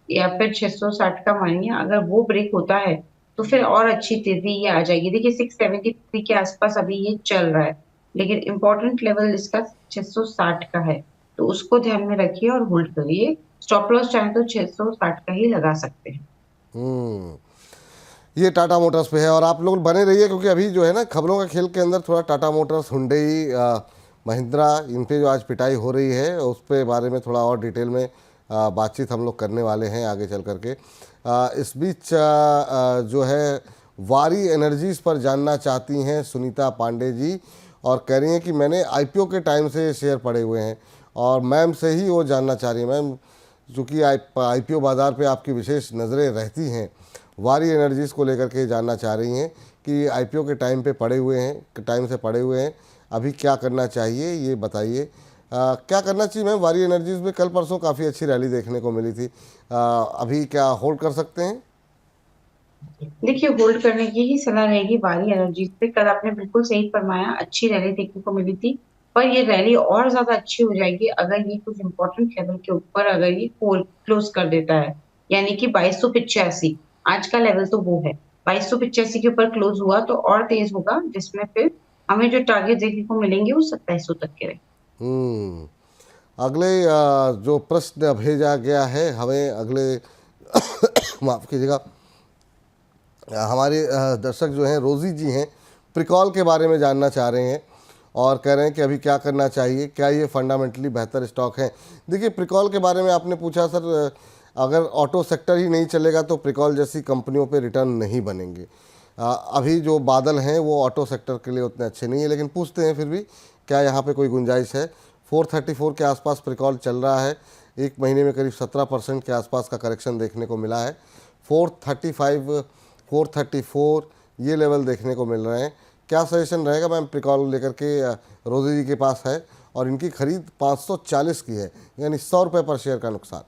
या फिर 660 का, मानिए अगर वो ब्रेक होता है तो फिर और अच्छी तेजी ये आ जाएगी। देखिए 673 के आसपास अभी ये चल रहा है, लेकिन इम्पोर्टेंट लेवल इसका 660 का है, तो उसको ध्यान में रखिए और होल्ड करिए। स्टॉप लॉस चाहे तो 660 का ही लगा सकते हैं। ये टाटा मोटर्स पे है, और आप लोग बने रहिए, क्योंकि अभी जो है ना खबरों का खेल के अंदर थोड़ा टाटा मोटर्स, हुंडई, महिंद्रा, इन पे जो आज पिटाई हो रही है उस पे बारे में थोड़ा और डिटेल में बातचीत हम लोग करने वाले हैं आगे चल करके। इस बीच जो है वारी एनर्जीज़ पर जानना चाहती हैं सुनीता पांडे जी, और कह रही हैं कि मैंने IPO के टाइम से शेयर पड़े हुए हैं, और मैम से ही वो जानना चाह रही हैं। मैम, चूँकि IPO बाज़ार पे आपकी विशेष नज़रें रहती हैं, वारी एनर्जीज़ को लेकर के जानना चाह रही हैं कि IPO के टाइम पे पड़े हुए हैं, टाइम से पड़े हुए हैं, अभी क्या करना चाहिए ये बताइए। क्या करना चाहिए मैम? वारी एनर्जीज़ में कल परसों काफ़ी अच्छी रैली देखने को मिली थी, अभी क्या होल्ड कर सकते हैं? देखिए, होल्ड करने की ही सलाह रहेगी वारी एनर्जीज पे। कल आपने बिल्कुल सही फरमाया, अच्छी रैली देखने को मिली थी, पर ये रैली और ज्यादा अच्छी हो जाएगी अगर ये कुछ इंपॉर्टेंट लेवल के ऊपर अगर ये क्लोज कर देता है, यानी कि 2285 आज का लेवल तो वो है। 2285 के ऊपर क्लोज हुआ तो और तेज होगा, जिसमें फिर हमें जो टारगेट देखने को मिलेंगे वो 2700 तक के रहे। अगले जो प्रश्न भेजा गया है हमें, अगले माफ कीजिएगा, हमारे दर्शक जो हैं रोज़ी जी हैं, प्रिकॉल के बारे में जानना चाह रहे हैं और कह रहे हैं कि अभी क्या करना चाहिए, क्या ये फंडामेंटली बेहतर स्टॉक है। देखिए प्रिकॉल के बारे में आपने पूछा सर, अगर ऑटो सेक्टर ही नहीं चलेगा तो प्रिकॉल जैसी कंपनियों पे रिटर्न नहीं बनेंगे। अभी जो बादल हैं वो ऑटो सेक्टर के लिए उतने अच्छे नहीं है, लेकिन पूछते हैं फिर भी क्या यहाँ पे कोई गुंजाइश है। 434 के आसपास प्रिकॉल चल रहा है, एक महीने में करीब 17% के आसपास का करेक्शन देखने को मिला है। 435 434 ये लेवल देखने को मिल रहे हैं। क्या सजेशन रहेगा मैम प्रिकॉल लेकर के? रोजी जी के पास है और इनकी खरीद 540 की है, यानी 100 रुपये पर शेयर का नुकसान।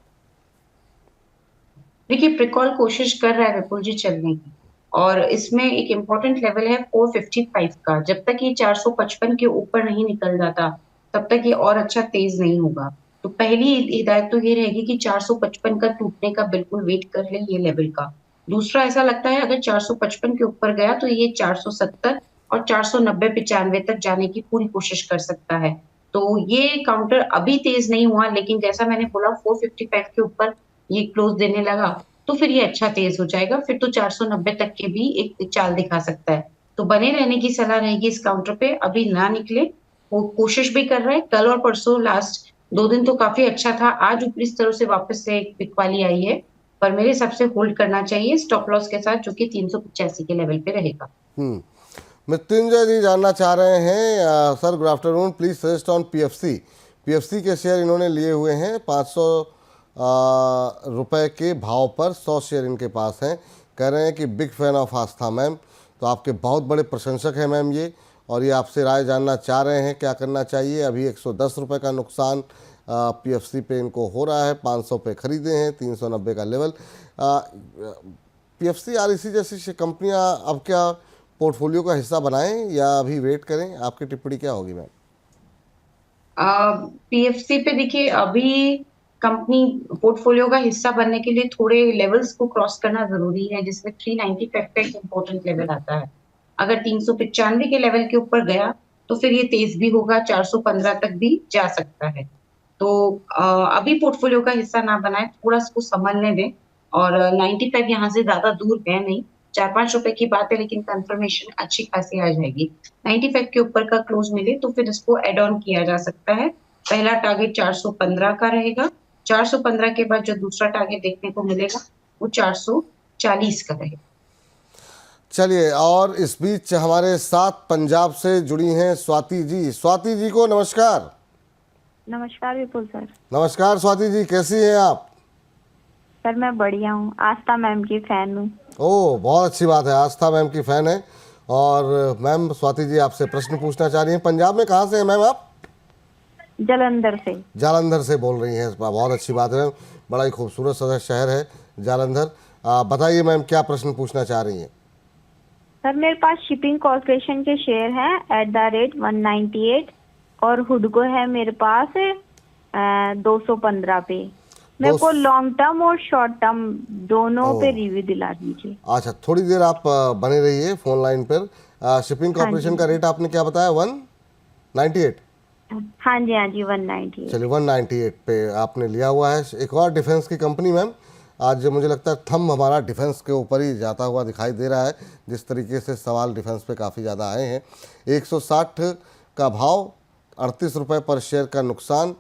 देखिए प्रिकॉल कोशिश कर रहा है विपुल जी चलने की, और इसमें एक इम्पोर्टेंट लेवल है 455 का। जब तक ये 455 के ऊपर नहीं निकल जाता तब तक ये और अच्छा तेज नहीं होगा। तो पहली हिदायत तो ये रहेगी कि 455 का टूटने का बिल्कुल वेट कर ले ये लेवल का। दूसरा ऐसा लगता है अगर 455 के ऊपर गया तो ये 470 और 490-95 तक जाने की पूरी कोशिश कर सकता है। तो ये काउंटर अभी तेज नहीं हुआ, लेकिन जैसा मैंने बोला 455 के ऊपर ये क्लोज देने लगा तो फिर ये अच्छा तेज हो जाएगा, फिर तो 490 तक के भी एक चाल दिखा सकता है। तो बने रहने की सलाह रहेगी इस काउंटर पे, अभी ना निकले। वो कोशिश भी कर रहा है, कल और परसों लास्ट 2 दिन तो काफी अच्छा था, आज ऊपरी स्तरों से वापस से एक बिकवाली आई है, पर मेरे हिसाब से होल्ड करना चाहिए स्टॉप लॉस के साथ, जो कि 385 के लेवल पे रहेगा। मृत्युंजय जी जानना चाह रहे हैं, sir good afternoon, please suggest on PFC. PFC के शेयर इन्होंने लिए हुए हैं 500 रुपए के भाव पर, 100 शेयर इनके पास हैं। कह रहे हैं कि big fan of Aastha ma'am, तो आपके बहुत बड़े प्रशंसक हैं मैम ये, और ये आपसे राय जानना चाह रहे हैं क्या करना चाहिए। अभी 110 रुपये का नुकसान पीएफसी पे इनको हो रहा है, 500 पे खरीदे हैं, 390 का लेवल। पीएफसी आरईसी जैसी कंपनियां अब क्या पोर्टफोलियो का हिस्सा बनाएं या अभी वेट करें? आपकी टिप्पणी क्या होगी मैम? पीएफसी पे देखिए अभी कंपनी पोर्टफोलियो का हिस्सा बनने के लिए थोड़े लेवल्स को क्रॉस करना जरूरी है, जिसमें 395 का एक इम्पोर्टेंट लेवल आता है। अगर 395 के लेवल के ऊपर गया तो फिर ये तेज भी होगा, 415 तक भी जा सकता है। तो अभी पोर्टफोलियो का हिस्सा ना बनाए, थोड़ा इसको संभलने दें, और 95 यहाँ से ज्यादा दूर है नहीं, 4-5 रुपए की बात है, लेकिन कंफर्मेशन अच्छी खासी आ जाएगी। 95 के ऊपर का क्लोज मिले तो फिर इसको एड ऑन किया जा सकता है। पहला टारगेट 415 का रहेगा, 415 के बाद जो दूसरा टारगेट देखने को मिलेगा वो 440 का रहेगा। चलिए, और इस बीच हमारे साथ पंजाब से जुड़ी हैं स्वाति जी। स्वाति जी को नमस्कार। नमस्कार विपुल सर। नमस्कार स्वाति जी, कैसी हैं आप? सर मैं बढ़िया हूँ, आस्था मैम की फैन हूँ। ओह बहुत अच्छी बात है, आस्था मैम की फ़ैन है। और मैम स्वाति जी आपसे प्रश्न पूछना चाह रही हैं। पंजाब में कहाँ से हैं मैम आप? जालंधर से। जालंधर से बोल रही हैं, बहुत अच्छी बात है मैम, बड़ा ही खूबसूरत शहर है जालंधर। बताइए मैम क्या प्रश्न पूछना चाह रही हैं? सर मेरे पास शिपिंग कॉर्पोरेशन के शेयर हैं @198 और हुडको है मेरे पास 215 पे। मेरे को लॉन्ग टर्म और शॉर्ट टर्म दोनों पे रिव्यू दिला दीजिए। अच्छा, थोड़ी देर आप बने रहिए फोन लाइन पर। शिपिंग कॉर्पोरेशन का रेट आपने क्या बताया? 198? हाँ जी 198। चलिए 198 पे आपने लिया हुआ है। एक और डिफेंस की कंपनी मैम, आज मुझे लगता है थंब हमारा डिफेंस के ऊपर ही जाता हुआ दिखाई दे रहा है, जिस तरीके से सवाल डिफेंस पे काफ़ी ज़्यादा आए हैं। 160 का भाव, 38 रुपये पर शेयर का नुकसान।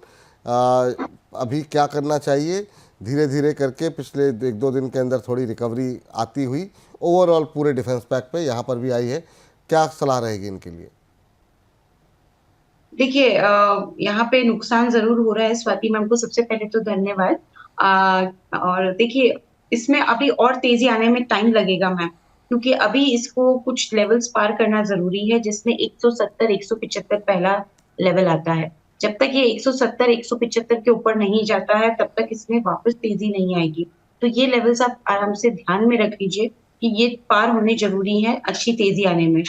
अभी क्या करना चाहिए? धीरे धीरे करके पिछले 1-2 दिन के अंदर थोड़ी रिकवरी आती हुई ओवरऑल पूरे डिफेंस पैक पे यहाँ पर भी आई है। क्या सलाह रहेगी इनके लिए? देखिए यहाँ पे नुकसान जरूर हो रहा है। स्वाति मैम को सबसे पहले तो धन्यवाद। और देखिए इसमें अभी और तेजी आने में टाइम लगेगा मैम, क्योंकि अभी इसको कुछ लेवल्स पार करना जरूरी है, जिसमें 170-175 पहला लेवल आता है। जब तक ये 170-175 के ऊपर नहीं जाता है तब तक इसमें वापस तेजी नहीं आएगी। तो ये लेवल्स आप आराम से ध्यान में रख लीजिए कि ये पार होने जरूरी है अच्छी तेजी आने में।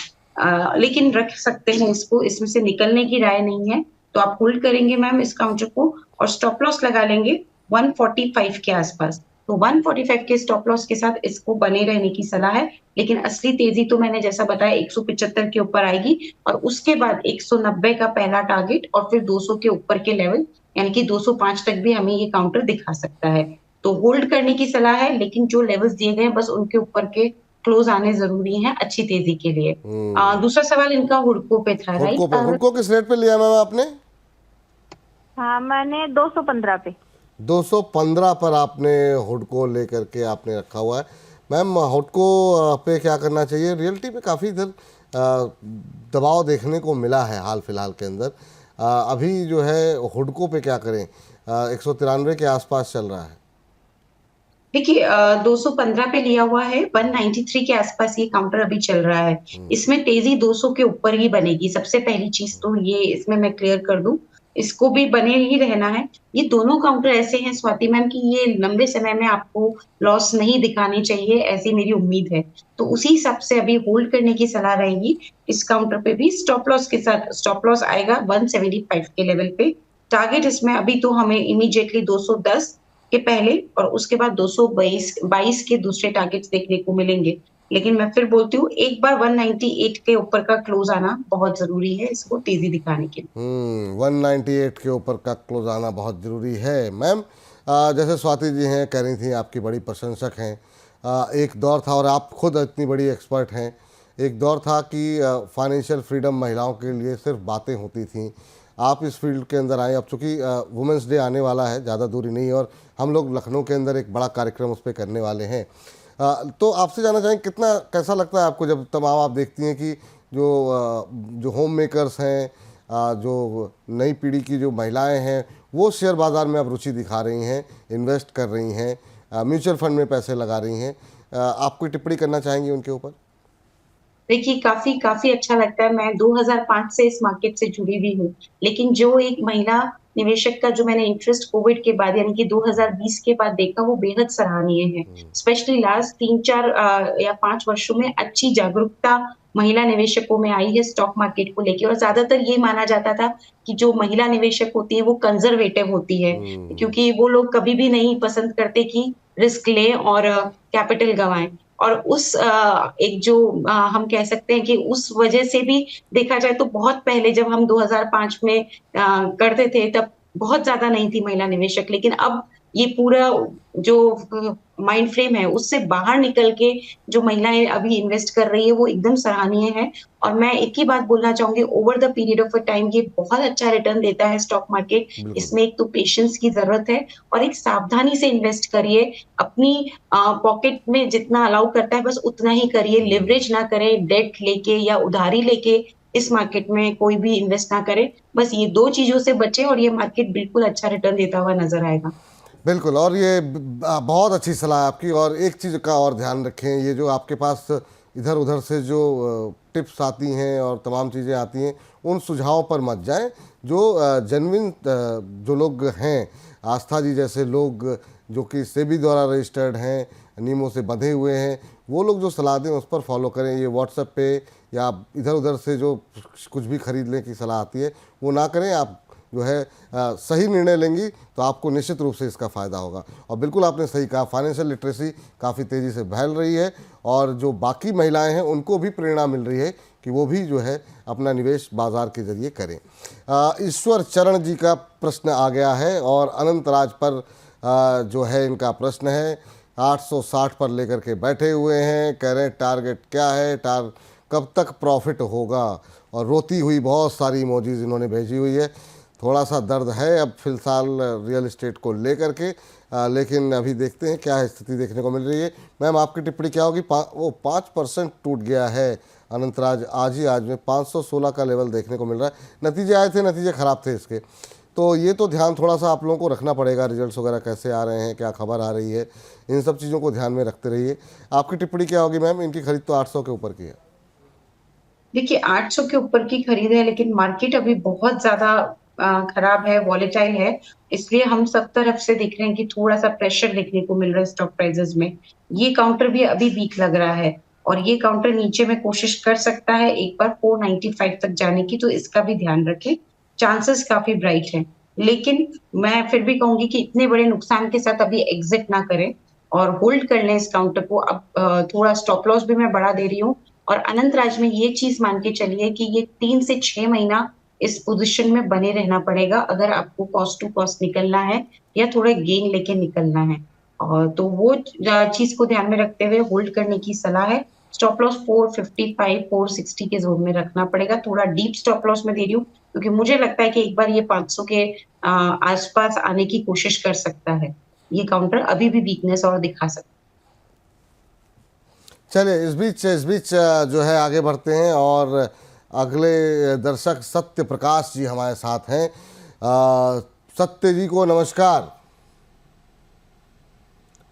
लेकिन रख सकते हैं इसको, इसमें से निकलने की राय नहीं है। तो आप होल्ड करेंगे मैम इस काउंटर को और स्टॉप लॉस लगा लेंगे 145 के आसपास। तो 145 के स्टॉप लॉस के साथ इसको बने रहने की सलाह है। लेकिन असली तेजी तो मैंने जैसा बताया 175 के ऊपर आएगी, और उसके बाद 190 का पहला टारगेट और फिर 200 के ऊपर के लेवल, यानी कि 205 तक भी हमें ये काउंटर दिखा सकता है। तो होल्ड करने की सलाह है, लेकिन जो लेवल्स दिए गए हैं बस उनके ऊपर के क्लोज आने जरूरी हैं अच्छी तेजी के लिए। दूसरा सवाल इनका हुडको पे था, हुडको पे, राइट? हुडको किस रेट पे लिया मैम आपने? हाँ, मैंने 215 पे। 215 पर आपने हुडको लेकर के आपने रखा हुआ है। मैम हुडको पे क्या करना चाहिए? रियल्टी पे काफ़ी इधर दबाव देखने को मिला है हाल फिलहाल के अंदर। अभी जो है हुडको पे क्या करें? 193 के आसपास चल रहा है। देखिए 215 पे लिया हुआ है, 193 के आसपास ये काउंटर अभी चल रहा है। इसमें तेजी 200 के ऊपर ही बनेगी। सबसे पहली चीज तो ये इसमें मैं क्लियर कर दूं, इसको भी बने ही रहना है। ये दोनों काउंटर ऐसे हैं स्वाति मैम कि ये लंबे समय में आपको लॉस नहीं दिखानी चाहिए, ऐसी मेरी उम्मीद है। तो उसी हिसाब से अभी होल्ड करने की सलाह रहेगी। इस काउंटर पे भी स्टॉप लॉस के साथ, स्टॉप लॉस आएगा 175 के लेवल पे। टारगेट इसमें अभी तो हमें इमीडिएटली 210 के पहले और उसके बाद 222 के दूसरे टारगेट्स देखने को मिलेंगे। लेकिन मैं फिर बोलती हूँ, एक बार 198 के ऊपर का क्लोज आना बहुत जरूरी है इसको तेजी दिखाने के लिए। 198 के ऊपर का क्लोज आना बहुत ज़रूरी है। मैम जैसे स्वाति जी हैं, कह रही थी आपकी बड़ी प्रशंसक हैं। एक दौर था, और आप खुद इतनी बड़ी एक्सपर्ट हैं, एक दौर था कि फाइनेंशियल फ्रीडम महिलाओं के लिए सिर्फ बातें होती थीं। आप इस फील्ड के अंदर आए, अब चूँकि वुमेंस डे आने वाला है, ज़्यादा दूरी नहीं है, और हम लोग लखनऊ के अंदर एक बड़ा कार्यक्रम उस पर करने वाले हैं। तो आपसे जानना चाहेंगे, कितना कैसा लगता है आपको जब तमाम आप देखती हैं कि जो होम मेकर्स हैं, जो नई पीढ़ी की जो महिलाएं हैं, वो शेयर बाज़ार में अब रुचि दिखा रही हैं, इन्वेस्ट कर रही हैं, म्यूचुअल फंड में पैसे लगा रही हैं। आप कोई टिप्पणी करना चाहेंगी उनके ऊपर? देखिए काफी काफी अच्छा लगता है। मैं 2005 से इस मार्केट से जुड़ी हुई हूँ, लेकिन जो एक महिला निवेशक का जो मैंने इंटरेस्ट कोविड के बाद यानी कि 2020 के बाद देखा, वो बेहद सराहनीय है। स्पेशली लास्ट 3-4 या 5 वर्षों में अच्छी जागरूकता महिला निवेशकों में आई है स्टॉक मार्केट को लेके। और ज्यादातर ये माना जाता था कि जो महिला निवेशक होती है वो कंजर्वेटिव होती है, क्योंकि वो लोग कभी भी नहीं पसंद करते कि रिस्क लें और कैपिटल गंवाएं। और उस एक जो हम कह सकते हैं कि उस वजह से भी देखा जाए तो बहुत पहले जब हम 2005 में करते थे, तब बहुत ज्यादा नहीं थी महिला निवेशक। लेकिन अब ये पूरा जो माइंड फ्रेम है, उससे बाहर निकल के जो महिलाएं अभी इन्वेस्ट कर रही है, वो एकदम सराहनीय है। और मैं एक ही बात बोलना चाहूंगी, over the period of a time ये बहुत अच्छा रिटर्न देता है स्टॉक मार्केट। इसमें एक तो पेशेंस की जरूरत है, और एक सावधानी से इन्वेस्ट करिए। अपनी पॉकेट में जितना अलाउ करता है बस उतना ही करिए। लिवरेज ना करें, डेट लेके या उधारी लेके इस मार्केट में कोई भी इन्वेस्ट ना करे। बस ये 2 चीजों से बचे और ये मार्केट बिल्कुल अच्छा रिटर्न देता हुआ नजर आएगा। बिल्कुल, और ये बहुत अच्छी सलाह है आपकी। और एक चीज़ का और ध्यान रखें, ये जो आपके पास इधर उधर से जो टिप्स आती हैं और तमाम चीज़ें आती हैं, उन सुझावों पर मत जाएं। जो जेन्युइन जो लोग हैं, आस्था जी जैसे लोग जो कि सेबी द्वारा रजिस्टर्ड हैं, नियमों से बंधे हुए हैं, वो लोग जो सलाह दें उस पर फॉलो करें। ये व्हाट्सएप पे या इधर उधर से जो कुछ भी खरीदने की सलाह आती है, वो ना करें। आप जो है सही निर्णय लेंगी तो आपको निश्चित रूप से इसका फ़ायदा होगा। और बिल्कुल आपने सही कहा, फाइनेंशियल लिटरेसी काफ़ी तेज़ी से फैल रही है, और जो बाकी महिलाएं हैं उनको भी प्रेरणा मिल रही है कि वो भी जो है अपना निवेश बाज़ार के ज़रिए करें। ईश्वर चरण जी का प्रश्न आ गया है, और अनंत राज पर जो है इनका प्रश्न है। 860 पर लेकर के बैठे हुए हैं, कह रहे हैं टारगेट क्या है, कब तक प्रॉफिट होगा, और रोती हुई बहुत सारी इमोजीज इन्होंने भेजी हुई है। थोड़ा सा दर्द है अब फिलहाल रियल एस्टेट को लेकर के, लेकिन अभी देखते हैं क्या स्थिति देखने को मिल रही है। मैम आपकी टिप्पणी क्या होगी? वो 5% टूट गया है अनंतराज, आज में 516 का लेवल देखने को मिल रहा है। नतीजे आए थे, नतीजे ख़राब थे इसके, तो ये तो ध्यान थोड़ा सा आप लोगों को रखना पड़ेगा। रिजल्ट्स वगैरह कैसे आ रहे हैं, क्या खबर आ रही है, इन सब चीज़ों को ध्यान में रखते रहिए। आपकी टिप्पणी क्या होगी मैम? इनकी खरीद तो 800 के ऊपर की है। देखिए 800 के ऊपर की खरीद है, लेकिन मार्केट अभी बहुत ज्यादा खराब है, वॉलेटाइल है। इसलिए हम सब तरफ से देख रहे हैं कि थोड़ा सा प्रेशर देखने को मिल रहा है स्टॉक प्राइसेस में। ये काउंटर भी अभी वीक लग रहा है, और ये काउंटर नीचे में कोशिश कर सकता है एक बार 495 तक जाने की, तो इसका भी ध्यान रखें। चांसेस काफी ब्राइट हैं, लेकिन मैं फिर भी कहूंगी कि इतने बड़े नुकसान के साथ अभी एग्जिट ना करें और होल्ड कर लें इस काउंटर को। अब थोड़ा स्टॉप लॉस भी मैं बढ़ा दे रही हूँ। और अनंत राज में ये चीज मान के चलिए कि ये 3 से 6 महीना इस पोजीशन में बने रहना पड़ेगा, अगर आपको कॉस्ट टू कॉस्ट निकलना है या थोड़ा गेन लेके निकलना है। और तो वो चीज को ध्यान में रखते हुए होल्ड करने की सलाह है। स्टॉप लॉस 455 460 के जोन में रखना पड़ेगा। थोड़ा डीप स्टॉप लॉस में दे रही हूँ क्योंकि मुझे लगता है कि एक बार ये 500 के आसपास आने की कोशिश कर सकता है। ये काउंटर अभी भी वीकनेस और दिखा सकता है। चलिए इस बीच जो है आगे बढ़ते हैं और अगले दर्शक सत्य प्रकाश जी हमारे साथ हैं। सत्य जी को नमस्कार।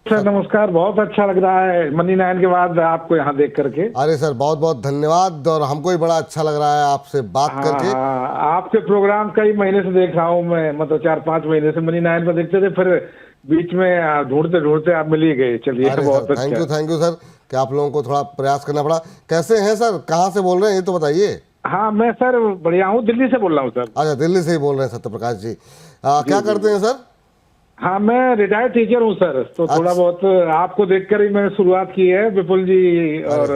सर नमस्कार, बहुत अच्छा लग रहा है मनी 9 के बाद आपको यहाँ देख करके। अरे सर बहुत बहुत धन्यवाद, और हमको भी बड़ा अच्छा लग रहा है आपसे बात करके। आपके प्रोग्राम कई महीने से देख रहा हूँ मैं, मतलब 4-5 महीने से मनी 9 पर देखते थे, फिर बीच में ढूंढते ढूंढते आप मिल ही गए। चलिए बहुत अच्छा। थैंक यू सर कि आप लोगों को थोड़ा प्रयास करना पड़ा। कैसे हैं सर, कहाँ से बोल रहे हैं ये तो बताइए। हाँ मैं सर बढ़िया हूँ, दिल्ली से बोल रहा हूँ सर। अच्छा दिल्ली से ही बोल रहे हैं सत्य प्रकाश जी। क्या करते हैं सर? हाँ मैं रिटायर्ड टीचर हूँ सर, तो थोड़ा बहुत आपको देखकर ही मैंने शुरुआत की है विपुल जी। और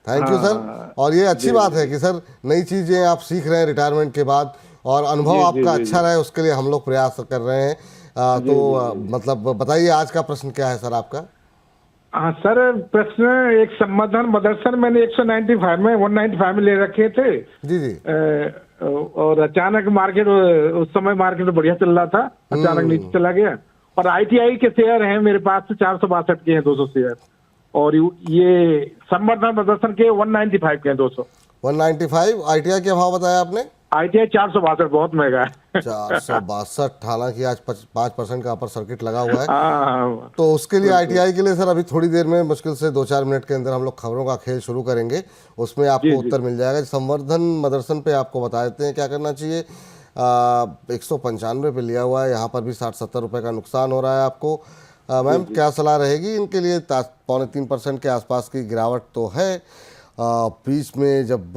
थैंक यू सर। और ये अच्छी बात है कि सर नई चीजें आप सीख रहे हैं रिटायरमेंट के बाद, और अनुभव आपका अच्छा रहे उसके लिए हम लोग प्रयास कर रहे हैं। मतलब बताइए आज का प्रश्न क्या है सर आपका? हाँ सर, प्रश्न एक संवर्धन मदरसन मैंने 195 में 195 में ले रखे थे जी जी। और अचानक मार्केट, उस समय मार्केट बढ़िया चल रहा था, अचानक नीचे चला गया। और ITI के शेयर हैं मेरे पास 462 के हैं 200 शेयर, और ये संवर्धन मदरसन के 195 के हैं 200। 195 ITI के भाव बताया आपने? ITI 462, बहुत महंगा है। 462, हालांकि आज 5% का अपर सर्किट लगा हुआ है। तो उसके लिए ITI के लिए सर अभी थोड़ी देर में, मुश्किल से 2-4 मिनट के अंदर हम लोग खबरों का खेल शुरू करेंगे, उसमें आपको उत्तर मिल जाएगा। संवर्धन मदरसन पे आपको बता देते हैं क्या करना चाहिए। 195 पे लिया हुआ है, यहाँ पर भी 60-70 रुपये का नुकसान हो रहा है आपको। मैम क्या सलाह रहेगी इनके लिए? 2.25% के आसपास की गिरावट तो है। बीच में जब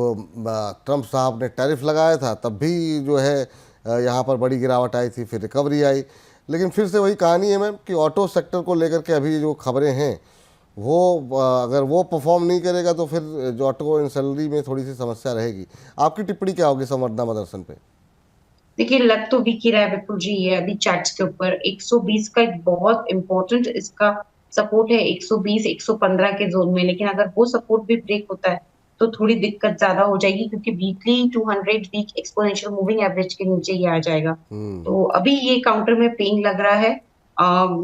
ट्रंप साहब ने टैरिफ लगाया था तब भी जो है यहाँ पर बड़ी गिरावट आई थी, फिर रिकवरी आई। लेकिन फिर से वही कहानी है मैम कि ऑटो सेक्टर को लेकर के अभी जो खबरें हैं वो अगर वो परफॉर्म नहीं करेगा तो फिर जो ऑटो इंडस्ट्री में थोड़ी सी समस्या रहेगी। आपकी टिप्पणी क्या होगी संवर्धना मदरसन पे? देखिए लग तो वीक ही रहा है विपुल जी। ये अभी चार्ट्स के ऊपर 120 का एक बहुत इंपॉर्टेंट इसका सपोर्ट है 120 115 के जोन में, लेकिन अगर वो सपोर्ट भी ब्रेक होता है तो थोड़ी दिक्कत ज्यादा हो जाएगी क्योंकि weekly 200 week exponential moving average के नीचे ही आ जाएगा। तो अभी ये काउंटर में पेन लग रहा है,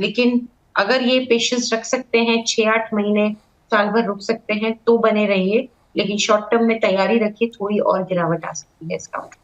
लेकिन अगर ये पेशेंस रख सकते हैं 6-8 महीने साल भर रुक सकते हैं तो बने रहिए, लेकिन शॉर्ट टर्म में तैयारी रखिए, थोड़ी और गिरावट आ सकती है इस काउंटर।